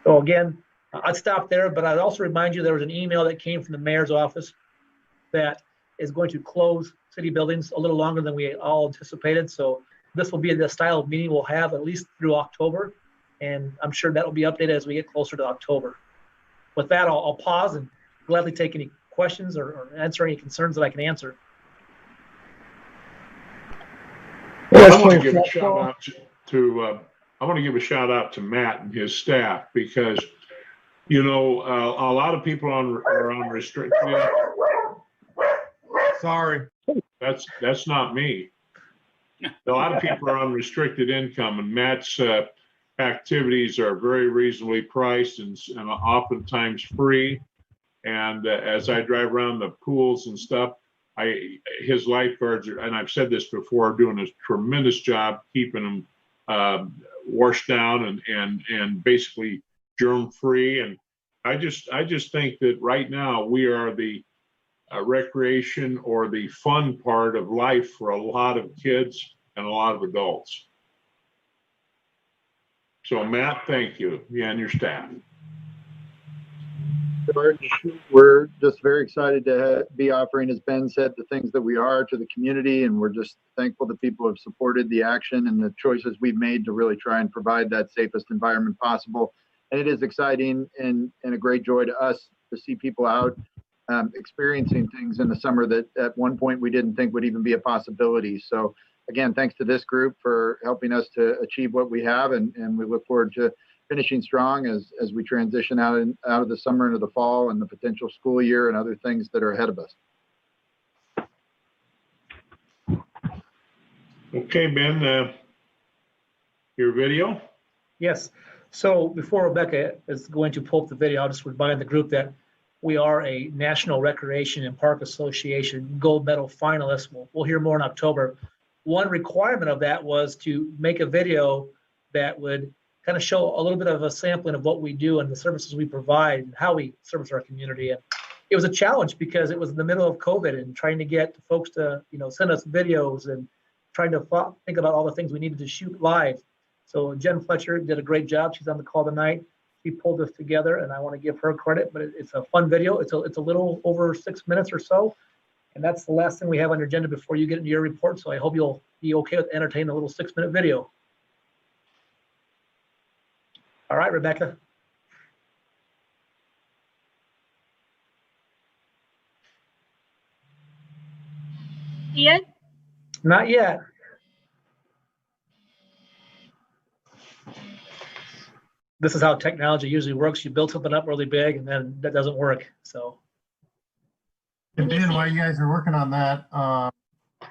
So again, I'd stop there, but I'd also remind you there was an email that came from the mayor's office that is going to close city buildings a little longer than we all anticipated. So this will be the style of meeting we'll have at least through October. And I'm sure that will be updated as we get closer to October. With that, I'll pause and gladly take any questions or answer any concerns that I can answer. I want to give a shout out I want to give a shout out to Matt and his staff because, you know, a lot of people are on restricted. Sorry. That's not me. A lot of people are on restricted income, and Matt's activities are very reasonably priced and oftentimes free. And as I drive around the pools and stuff, his lifeguards are, and I've said this before, doing a tremendous job keeping them washed down and basically germ free. And I just think that right now we are the recreation or the fun part of life for a lot of kids and a lot of adults. So Matt, thank you, and your staff. George, we're just very excited to be offering, as Ben said, the things that we are to the community, and we're just thankful that people have supported the action and the choices we've made to really try and provide that safest environment possible. And it is exciting and a great joy to us to see people out experiencing things in the summer that at one point we didn't think would even be a possibility. So again, thanks to this group for helping us to achieve what we have, and we look forward to finishing strong as we transition out of the summer into the fall and the potential school year and other things that are ahead of us. Okay, Ben, your video? Yes. So before Rebecca is going to pull up the video, I'll just remind the group that we are a National Recreation and Park Association gold medal finalist. We'll hear more in October. One requirement of that was to make a video that would kind of show a little bit of a sampling of what we do and the services we provide and how we service our community. And it was a challenge because it was in the middle of COVID and trying to get folks to, send us videos and trying to think about all the things we needed to shoot live. So Jen Fletcher did a great job. She's on the call tonight. She pulled this together, and I want to give her credit, but it's a fun video. It's a little over 6 minutes or so. And that's the last thing we have on your agenda before you get into your report. So I hope you'll be okay with entertaining a little 6-minute video. All right, Rebecca. Ian? Not yet. This is how technology usually works. You build something up really big and then that doesn't work. So. And Ben, while you guys are working on that,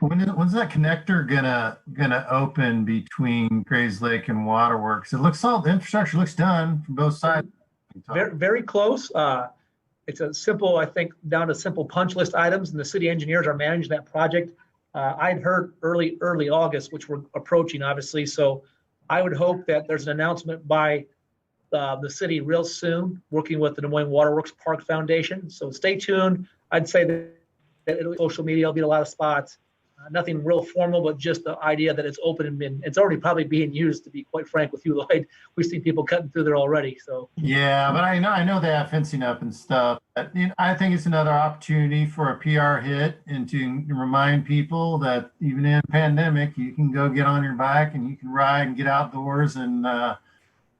when's that connector gonna open between Grays Lake and Waterworks? It looks all the infrastructure looks done from both sides. Very, very close. It's a simple, I think, down to simple punch list items, and the city engineers are managing that project. I'd heard early August, which we're approaching, obviously. So I would hope that there's an announcement by the city real soon, working with the Des Moines Waterworks Park Foundation. So stay tuned. I'd say that social media will be in a lot of spots. Nothing real formal, but just the idea that it's open and it's already probably being used, to be quite frank with you, Lloyd. We've seen people cutting through there already. So yeah, but I know they have fencing up and stuff. But, I think it's another opportunity for a PR hit and to remind people that even in a pandemic, you can go get on your bike and you can ride and get outdoors and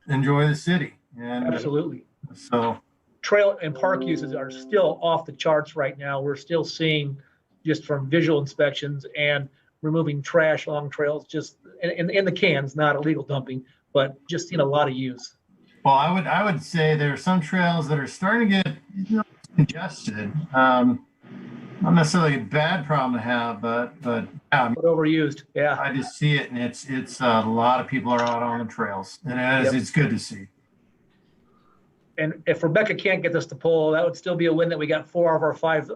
enjoy the city. And absolutely. So trail and park uses are still off the charts right now. We're still seeing, just from visual inspections and removing trash along trails, just in the cans, not illegal dumping, but just a lot of use. Well, I would say there are some trails that are starting to get congested. Not necessarily a bad problem to have, but yeah, overused. Yeah, I just see it, and it's a lot of people are out on the trails, and it's good to see. And if Rebecca can't get this to pull, that would still be a win that we got 4 of our 5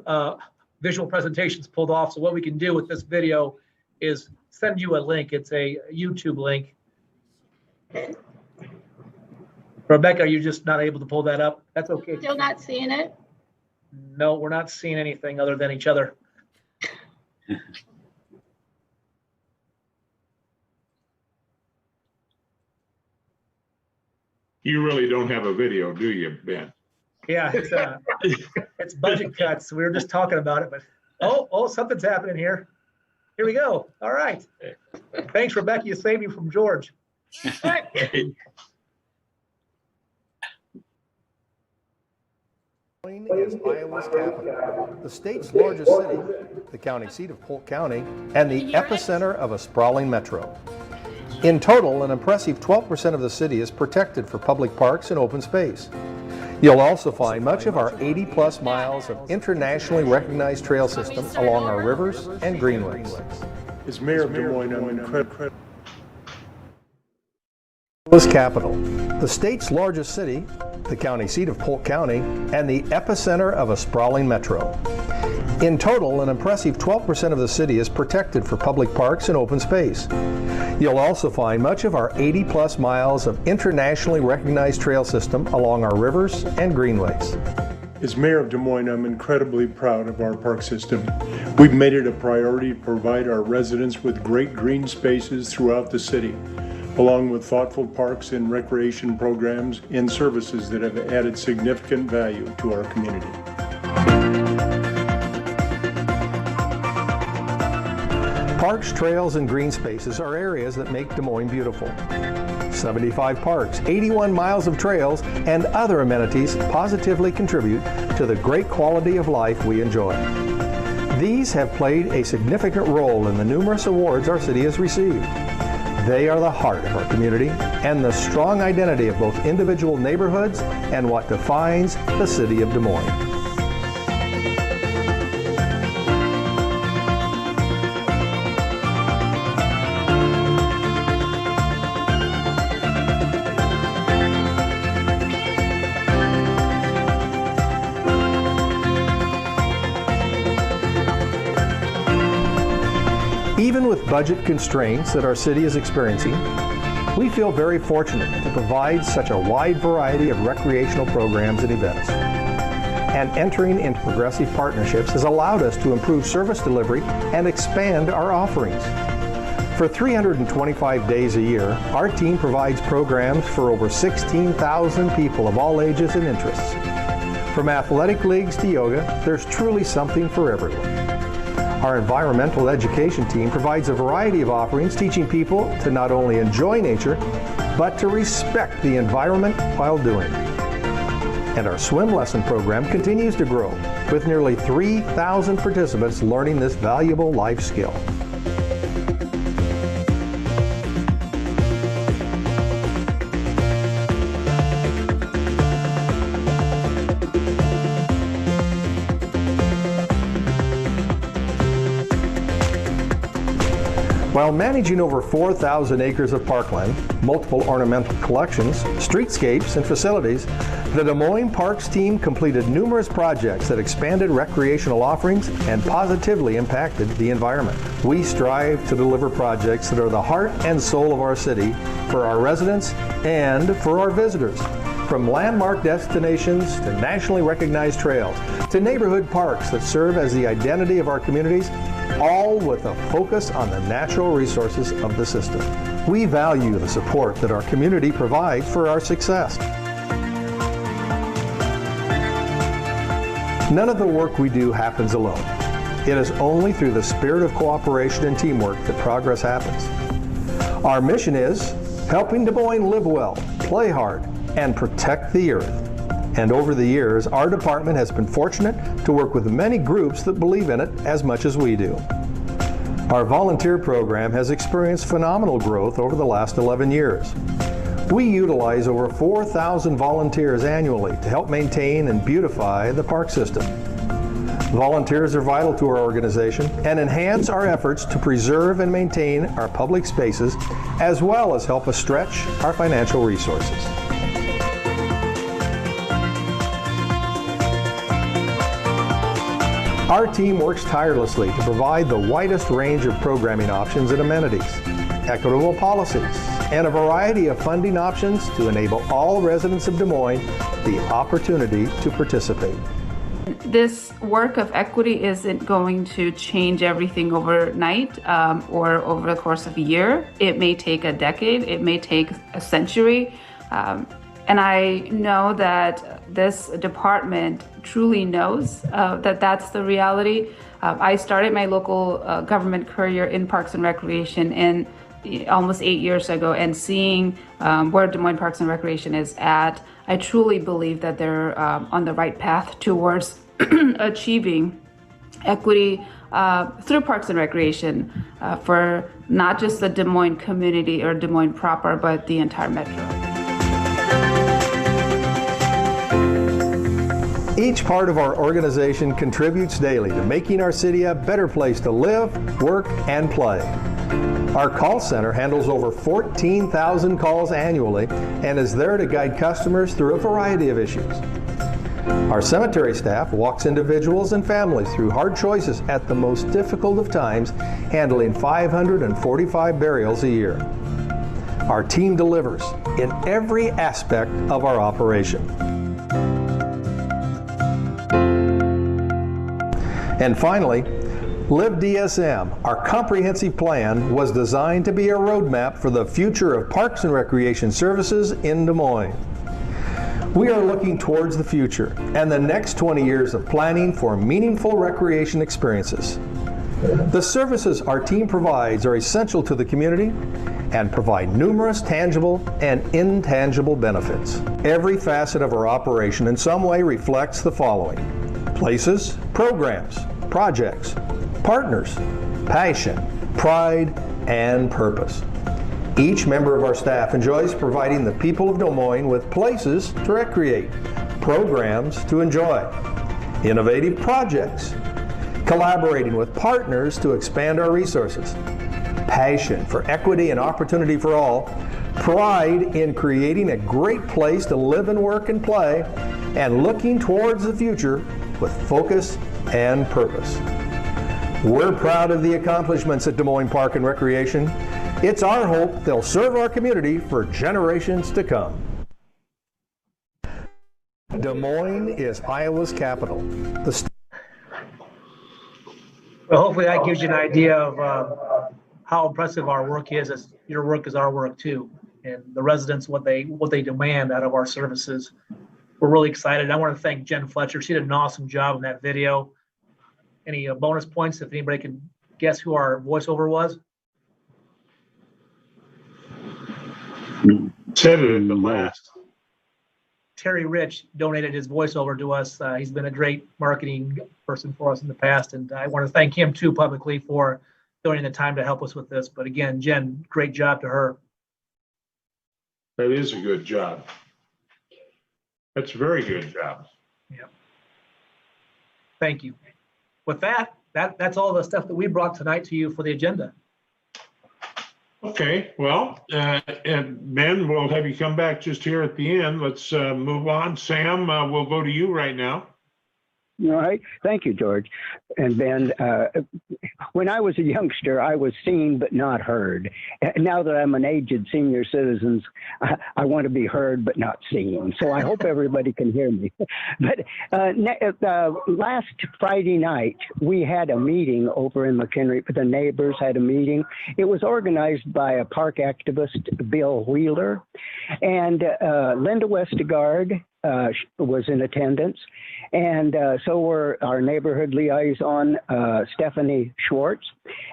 visual presentations pulled off. So what we can do with this video is send you a link. It's a YouTube link. Rebecca, are you just not able to pull that up? That's okay. Still not seeing it? No, we're not seeing anything other than each other. You really don't have a video, do you, Ben? Yeah, it's budget cuts. We were just talking about it, but oh, something's happening here. Here we go. All right. Thanks, Rebecca. You saved me from George. Is Iowa's capital, the state's largest city, the county seat of Polk County, and the epicenter of a sprawling metro. In total, an impressive 12% of the city is protected for public parks and open space. You'll also find much of our 80-plus miles of internationally recognized trail system along our rivers and greenways. As mayor of Des Moines, I'm incredible. Iowa's capital, the state's largest city, the county seat of Polk County, and the epicenter of a sprawling metro. In total, an impressive 12% of the city is protected for public parks and open space. You'll also find much of our 80-plus miles of internationally recognized trail system along our rivers and greenways. As mayor of Des Moines, I'm incredibly proud of our park system. We've made it a priority to provide our residents with great green spaces throughout the city, along with thoughtful parks and recreation programs and services that have added significant value to our community. Parks, trails, and green spaces are areas that make Des Moines beautiful. 75 parks, 81 miles of trails, and other amenities positively contribute to the great quality of life we enjoy. These have played a significant role in the numerous awards our city has received. They are the heart of our community and the strong identity of both individual neighborhoods and what defines the city of Des Moines. Even with budget constraints that our city is experiencing, we feel very fortunate to provide such a wide variety of recreational programs and events. And entering into progressive partnerships has allowed us to improve service delivery and expand our offerings. For 325 days a year, our team provides programs for over 16,000 people of all ages and interests. From athletic leagues to yoga, there's truly something for everyone. Our environmental education team provides a variety of offerings teaching people to not only enjoy nature, but to respect the environment while doing it. And our swim lesson program continues to grow, with nearly 3,000 participants learning this valuable life skill. While managing over 4,000 acres of parkland, multiple ornamental collections, streetscapes, and facilities, The Des Moines Parks team completed numerous projects that expanded recreational offerings and positively impacted the environment. We strive to deliver projects that are the heart and soul of our city for our residents and for our visitors. From landmark destinations to nationally recognized trails to neighborhood parks that serve as the identity of our communities, all with a focus on the natural resources of the system. We value the support that our community provides for our success. None of the work we do happens alone. It is only through the spirit of cooperation and teamwork that progress happens. Our mission is helping Des Moines live well, play hard, and protect the earth. And over the years, our department has been fortunate to work with many groups that believe in it as much as we do. Our volunteer program has experienced phenomenal growth over the last 11 years. We utilize over 4,000 volunteers annually to help maintain and beautify the park system. Volunteers are vital to our organization and enhance our efforts to preserve and maintain our public spaces, as well as help us stretch our financial resources. Our team works tirelessly to provide the widest range of programming options and amenities, equitable policies, and a variety of funding options to enable all residents of Des Moines the opportunity to participate. This work of equity isn't going to change everything overnight or over the course of a year. It may take a decade, it may take a century. And I know that this department truly knows that that's the reality. I started my local government career in Parks and Recreation in almost 8 years ago, and seeing where Des Moines Parks and Recreation is at, I truly believe that they're on the right path towards achieving equity through Parks and Recreation for not just the Des Moines community or Des Moines proper, but the entire metro. Each part of our organization contributes daily to making our city a better place to live, work, and play. Our call center handles over 14,000 calls annually and is there to guide customers through a variety of issues. Our cemetery staff walks individuals and families through hard choices at the most difficult of times, handling 545 burials a year. Our team delivers in every aspect of our operation. And finally, Live DSM, our comprehensive plan, was designed to be a roadmap for the future of parks and recreation services in Des Moines. We are looking towards the future and the next 20 years of planning for meaningful recreation experiences. The services our team provides are essential to the community and provide numerous tangible and intangible benefits. Every facet of our operation in some way reflects the following: places, programs, projects, partners, passion, pride, and purpose. Each member of our staff enjoys providing the people of Des Moines with places to recreate, programs to enjoy, innovative projects, collaborating with partners to expand our resources, passion for equity and opportunity for all, pride in creating a great place to live and work and play, and looking towards the future with focus and purpose. We're proud of the accomplishments at Des Moines Park and Recreation. It's our hope they'll serve our community for generations to come. Des Moines is Iowa's capital. Well, hopefully that gives you an idea of how impressive our work is. As your work is our work too, and the residents, what they demand out of our services. We're really excited. I want to thank Jen Fletcher. She did an awesome job in that video. Any bonus points if anybody can guess who our voiceover was? Said it at the last. Terry Rich donated his voiceover to us. He's been a great marketing person for us in the past, and I want to thank him too publicly for donating the time to help us with this. But again, Jen, great job to her. That is a good job. That's a very good job. Yeah. Thank you. With that's all the stuff that we brought tonight to you for the agenda. Okay, well, and Ben, we'll have you come back just here at the end. Let's move on. Sam, we'll go to you right now. All right. Thank you, George. And Ben, when I was a youngster, I was seen but not heard. Now that I'm an aged senior citizen, I want to be heard but not seen. So I hope everybody can hear me. But last Friday night, we had a meeting over in McHenry. The neighbors had a meeting. It was organized by a park activist, Bill Wheeler, and Linda Westergaard was in attendance, and so were our neighborhood liaison, Stephanie Schwartz,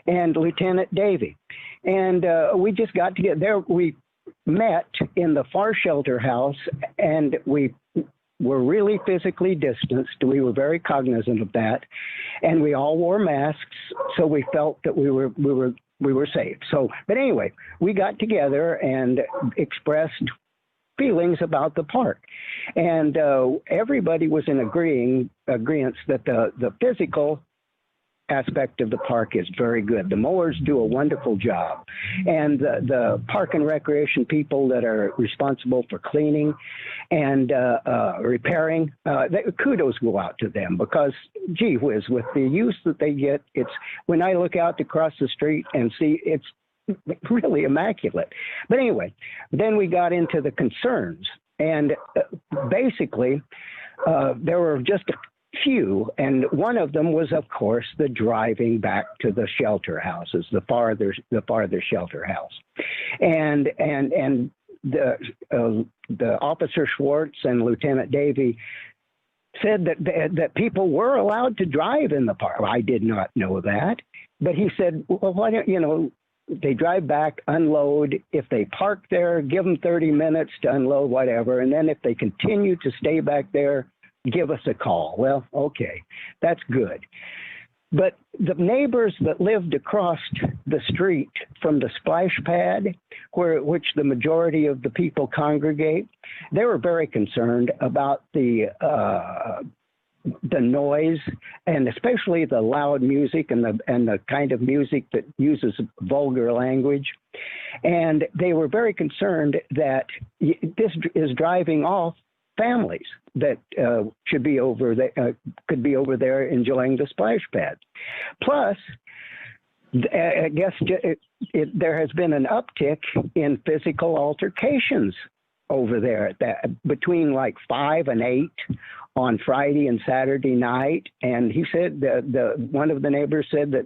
and Lieutenant Davey. And we just got to get there. We met in the Far Shelter House, and we were really physically distanced. We were very cognizant of that, and we all wore masks, so we felt that we were safe. So, but anyway, we got together and expressed feelings about the park, and everybody was in agreement that the physical aspect of the park is very good. The mowers do a wonderful job, and the park and recreation people that are responsible for cleaning and repairing, kudos go out to them, because gee whiz, with the use that they get, it's when I look out across the street and see it's really immaculate. But anyway, then we got into the concerns, and basically there were just a few, and one of them was, of course, the driving back to the shelter houses, the farther shelter house, and the Officer Schwartz and Lieutenant Davey said that people were allowed to drive in the park. I did not know that, but he said, well, why don't they drive back, unload. If they park there, give them 30 minutes to unload, whatever. And then if they continue to stay back there, give us a call. Well, okay, that's good. But the neighbors that lived across the street from the splash pad, which the majority of the people congregate, they were very concerned about the noise, and especially the loud music and the kind of music that uses vulgar language. And they were very concerned that this is driving off families that should be over there, could be over there enjoying the splash pad. Plus, I guess there has been an uptick in physical altercations over there between like 5 and 8 on Friday and Saturday night. And he said that one of the neighbors said that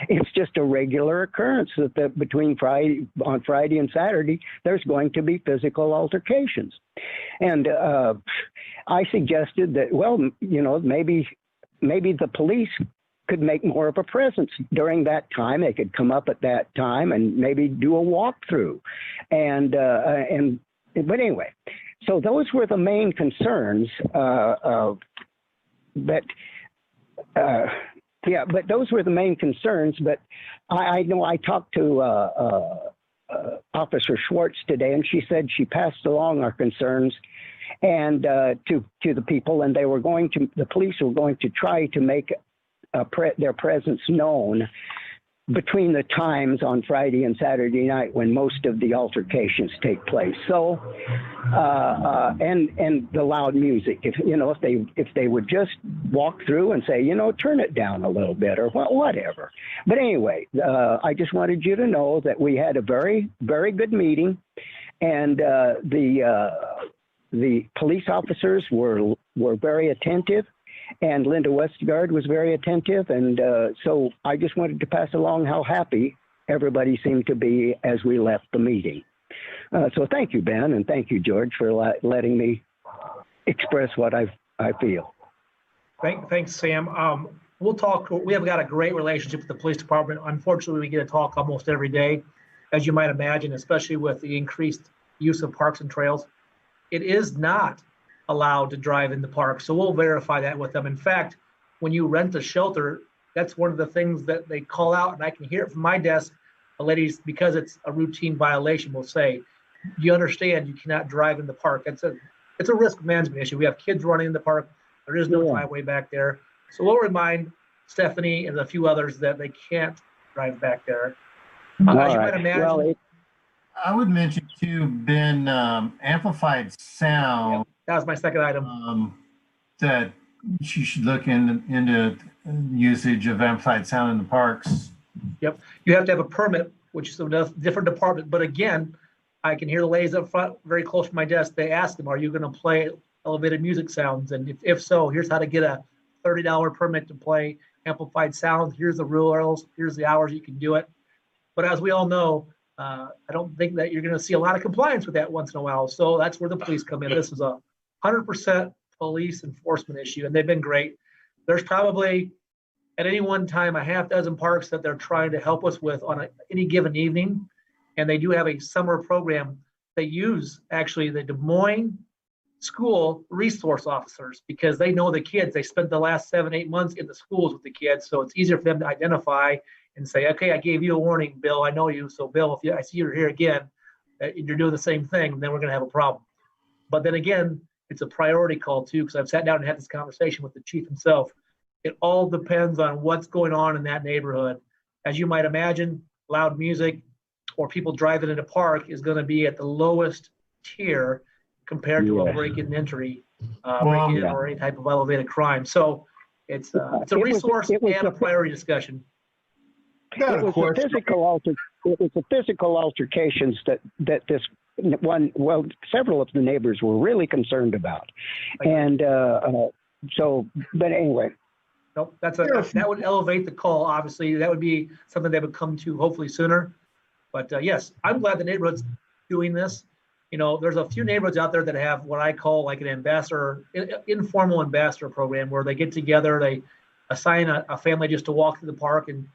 it's just a regular occurrence that between on Friday and Saturday, there's going to be physical altercations. And I suggested that, well, maybe the police could make more of a presence during that time. They could come up at that time and maybe do a walkthrough. But anyway, so those were the main concerns. But those were the main concerns. But I know I talked to Officer Schwartz today, and she said she passed along our concerns and to the people, and the police were going to try to make their presence known between the times on Friday and Saturday night when most of the altercations take place. So, and the loud music, if they would just walk through and say, turn it down a little bit or whatever. But anyway, I just wanted you to know that we had a very, very good meeting, and the police officers were very attentive. And Linda Westergaard was very attentive. And so I just wanted to pass along how happy everybody seemed to be as we left the meeting. So thank you, Ben, and thank you, George, for letting me express what I feel. Thanks, Sam. We'll talk. We have got a great relationship with the police department. Unfortunately, we get to talk almost every day, as you might imagine, especially with the increased use of parks and trails. It is not allowed to drive in the park. So we'll verify that with them. In fact, when you rent a shelter, that's one of the things that they call out, and I can hear it from my desk. The ladies, because it's a routine violation, will say, you understand you cannot drive in the park. It's a risk management issue. We have kids running in the park. There is no driveway back there. So we'll remind Stephanie and a few others that they can't drive back there. As All you right. might imagine, Well, I would mention too, Ben, amplified sound, that was my second item. that you should look into usage of amplified sound in the parks. Yep. You have to have a permit, which is a different department. But again, I can hear the ladies up front, very close to my desk. They ask them, are you going to play elevated music sounds? And if so, here's how to get a $30 permit to play amplified sound. Here's the rules. Here's the hours you can do it. But as we all know, I don't think that you're going to see a lot of compliance with that once in a while. So that's where the police come in. This is a 100% police enforcement issue, and they've been great. There's probably at any one time a half dozen parks that they're trying to help us with on any given evening. And they do have a summer program. They use actually the Des Moines school resource officers because they know the kids. They spent the last 7-8 months in the schools with the kids. So it's easier for them to identify and say, okay, I gave you a warning, Bill. I know you. So Bill, if I see you're here again, and you're doing the same thing, then we're going to have a problem. But then again, it's a priority call too, because I've sat down and had this conversation with the chief himself. It all depends on what's going on in that neighborhood. As you might imagine, loud music or people driving in a park is going to be at the lowest tier compared to a break-in entry, break-in or any type of elevated crime. So it's a resource and a priority discussion. It was the physical altercations that this one, well, several of the neighbors were really concerned about. And but anyway. Nope, that would elevate the call, obviously. That would be something they would come to hopefully sooner. But yes, I'm glad the neighborhood's doing this. You know, there's a few neighborhoods out there that have what I call like an informal ambassador program where they get together, they assign a family just to walk through the park and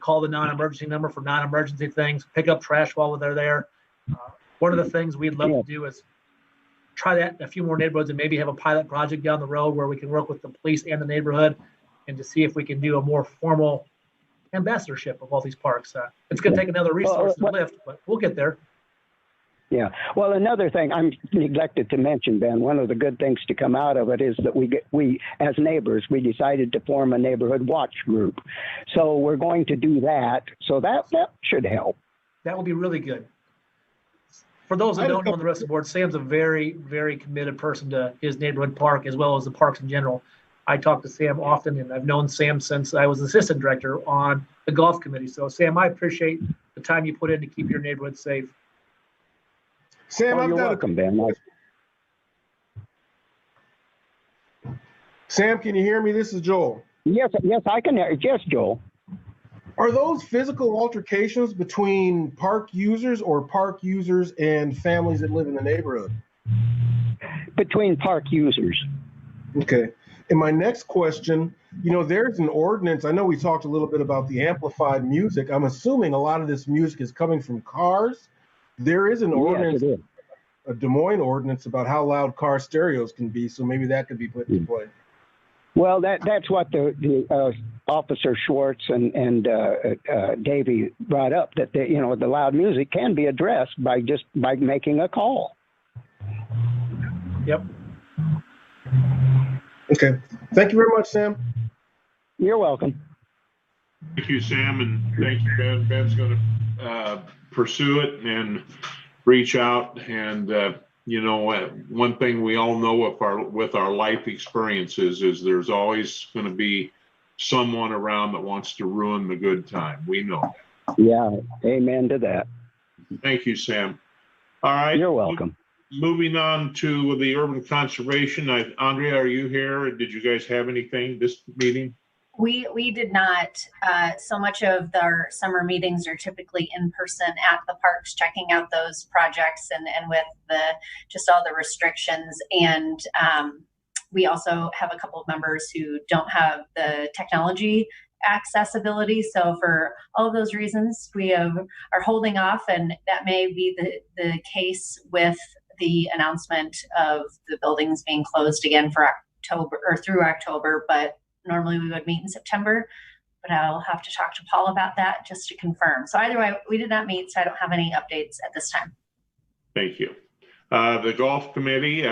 call the non-emergency number for non-emergency things, pick up trash while they're there. One of the things we'd love to do is try that in a few more neighborhoods and maybe have a pilot project down the road where we can work with the police and the neighborhood and to see if we can do a more formal ambassadorship of all these parks. It's going to take another resource to lift, but we'll get there. Yeah. Well, another thing I neglected to mention, Ben, one of the good things to come out of it is that we as neighbors, we decided to form a neighborhood watch group. So we're going to do that. So that should help. That will be really good. For those that don't know on the rest of the board, Sam's a very, very committed person to his neighborhood park as well as the parks in general. I talk to Sam often, and I've known Sam since I was assistant director on the golf committee. So, Sam, I appreciate the time you put in to keep your neighborhood safe. Sam, you're welcome, Ben. Sam, can you hear me? This is Joel. Yes, I can hear. Yes, Joel. Are those physical altercations between park users or park users and families that live in the neighborhood? Between park users. Okay. And my next question, you know, there's an ordinance. I know we talked a little bit about the amplified music. I'm assuming a lot of this music is coming from cars. There is an ordinance, a Des Moines ordinance about how loud car stereos can be. So maybe that could be put into play. Well, that's what the Officer Schwartz and Davey brought up, that the loud music can be addressed by making a call. Yep. Okay. Thank you very much, Sam. You're welcome. Thank you, Sam, and thank you, Ben. Ben's going to pursue it and reach out. And one thing we all know with our life experiences is there's always going to be someone around that wants to ruin the good time. We know that. Yeah, amen to that. Thank you, Sam. All right. You're welcome. Moving on to the urban conservation. Andrea, are you here? Did you guys have anything this meeting? We did not. So much of our summer meetings are typically in person at the parks, checking out those projects and with just all the restrictions. And we also have a couple of members who don't have the technology accessibility. So for all of those reasons, we are holding off, and that may be the case with the announcement of the buildings being closed again for October or through October, but normally we would meet in September, but I'll have to talk to Paul about that just to confirm. So either way, we did not meet, so I don't have any updates at this time. Thank you. The golf committee,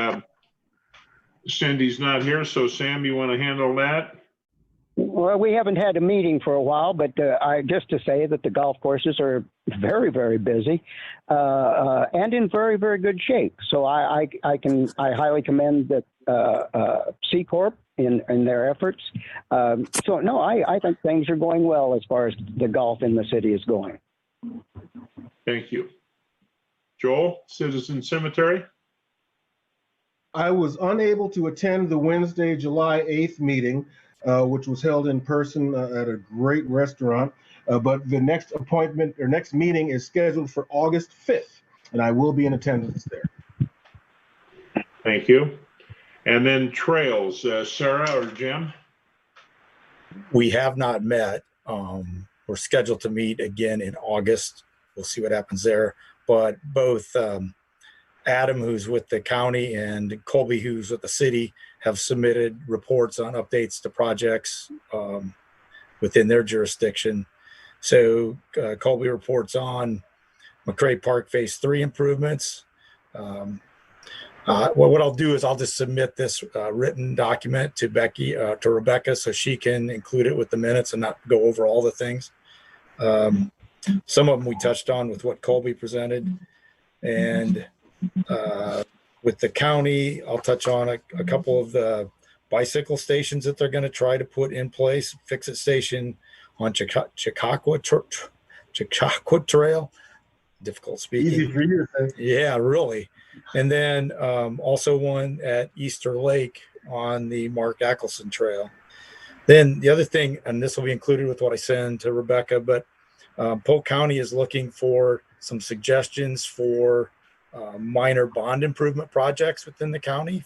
Cindy's not here, so Sam, you want to handle that? Well, we haven't had a meeting for a while, but just to say that the golf courses are very, very busy and in very, very good shape. So I highly commend the C Corp in their efforts. So no, I think things are going well as far as the golf in the city is going. Thank you. Joel, Citizen Cemetery. I was unable to attend the Wednesday, July 8th meeting, which was held in person at a great restaurant. But the next appointment or next meeting is scheduled for August 5th, and I will be in attendance there. Thank you. And then trails, Sarah or Jim? We have not met. We're scheduled to meet again in August. We'll see what happens there. But both Adam, who's with the county, and Colby, who's with the city, have submitted reports on updates to projects within their jurisdiction. So Colby reports on McCray Park Phase 3 improvements. What I'll do is I'll just submit this written document to to Rebecca, so she can include it with the minutes and not go over all the things. Some of them we touched on with what Colby presented. And with the county, I'll touch on a couple of the bicycle stations that they're going to try to put in place. Fix-It Station on Chautauqua Trail. Difficult speaking. Easy for you to say. Yeah, really. And then also one at Easter Lake on the Mark Ackelson Trail. Then the other thing, and this will be included with what I send to Rebecca, but Polk County is looking for some suggestions for minor bond improvement projects within the county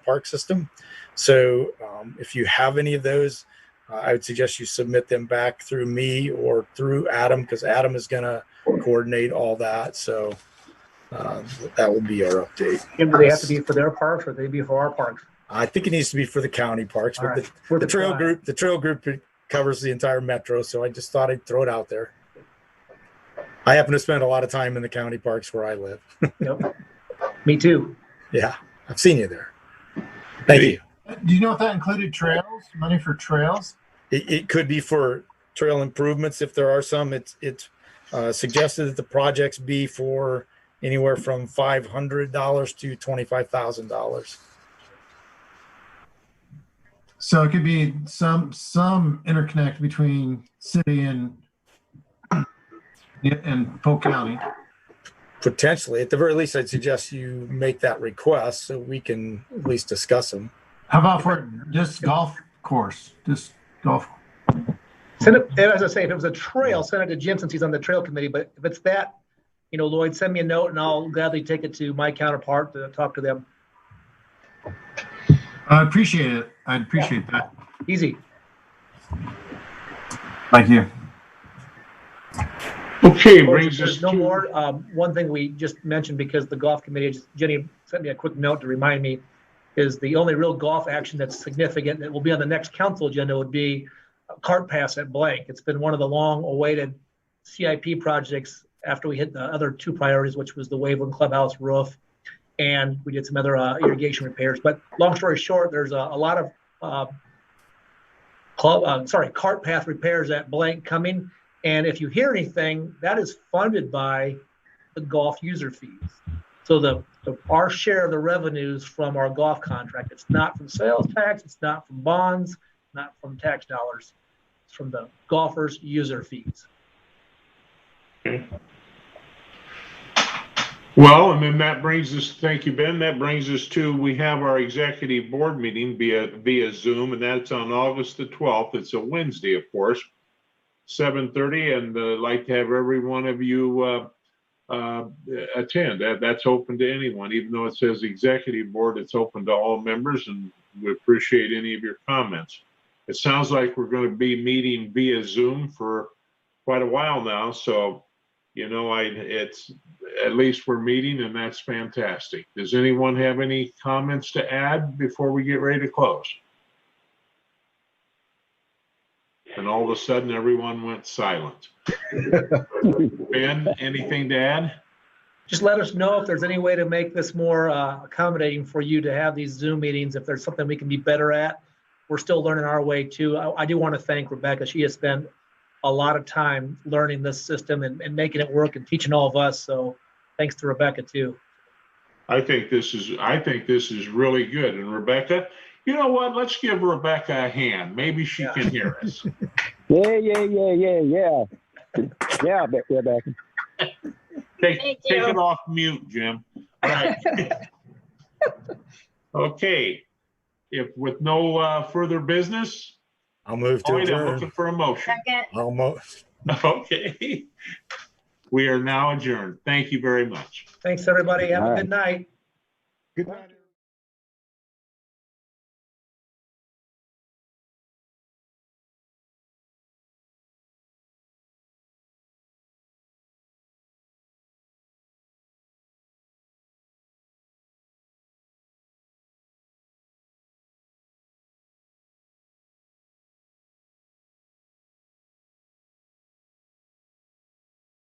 park system. So if you have any of those, I would suggest you submit them back through me or through Adam, because Adam is going to coordinate all that. So that will be our update. And do they have to be for their parks, or they be for our parks? I think it needs to be for the county parks, but Right. the trail group covers the entire metro. So I just thought I'd throw it out there. I happen to spend a lot of time in the county parks where I live. Yep. Me too. Yeah, I've seen you there. Thank you. Do you know if that included trails, money for trails? It could be for trail improvements if there are some. It's suggested that the projects be for anywhere from $500 to $25,000. So it could be some interconnect between city and Polk County. Potentially, at the very least, I'd suggest you make that request so we can at least discuss them. How about for just golf course? Just golf. Send it, as I say, if it was a trail, send it to Jim since he's on the trail committee. But if it's that, Lloyd, send me a note and I'll gladly take it to my counterpart to talk to them. I appreciate it. I'd appreciate that. Easy. Thank you. Okay, brings us no more. One thing we just mentioned, because the golf committee, Jenny sent me a quick note to remind me, is the only real golf action that's significant that will be on the next council agenda would be a cart pass at Blank. It's been one of the long-awaited CIP projects after we hit the other two priorities, which was the Waveland Clubhouse roof, and we did some other irrigation repairs. But long story short, there's a lot of cart path repairs at Blank coming. And if you hear anything, that is funded by the golf user fees. So our share of the revenues from our golf contract, it's not from sales tax, it's not from bonds, not from tax dollars. It's from the golfers' user fees. Okay. Well, and then that brings us, thank you, Ben. That brings us to, we have our executive board meeting via Zoom, and that's on August the 12th. It's a Wednesday, of course, 7:30, and I'd like to have every one of you attend. That's open to anyone, even though it says executive board, it's open to all members, and we appreciate any of your comments. It sounds like we're going to be meeting via Zoom for quite a while now, so it's at least we're meeting, and that's fantastic. Does anyone have any comments to add before we get ready to close? And all of a sudden, everyone went silent. Ben, anything to add? Just let us know if there's any way to make this more accommodating for you to have these Zoom meetings. If there's something we can be better at, we're still learning our way too. I do want to thank Rebecca. She has spent a lot of time learning this system and making it work and teaching all of us. So thanks to Rebecca too. I think this is really good. And Rebecca, you know what? Let's give Rebecca a hand. Maybe she can hear us. Yeah. Yeah, Rebecca. Take it off mute, Jim. All right. Okay. If with no further business, I'll move to I'm adjourn. looking for a motion. Second. Okay. We are now adjourned. Thank you very much. Thanks, everybody. Have All a right. good night. Good night.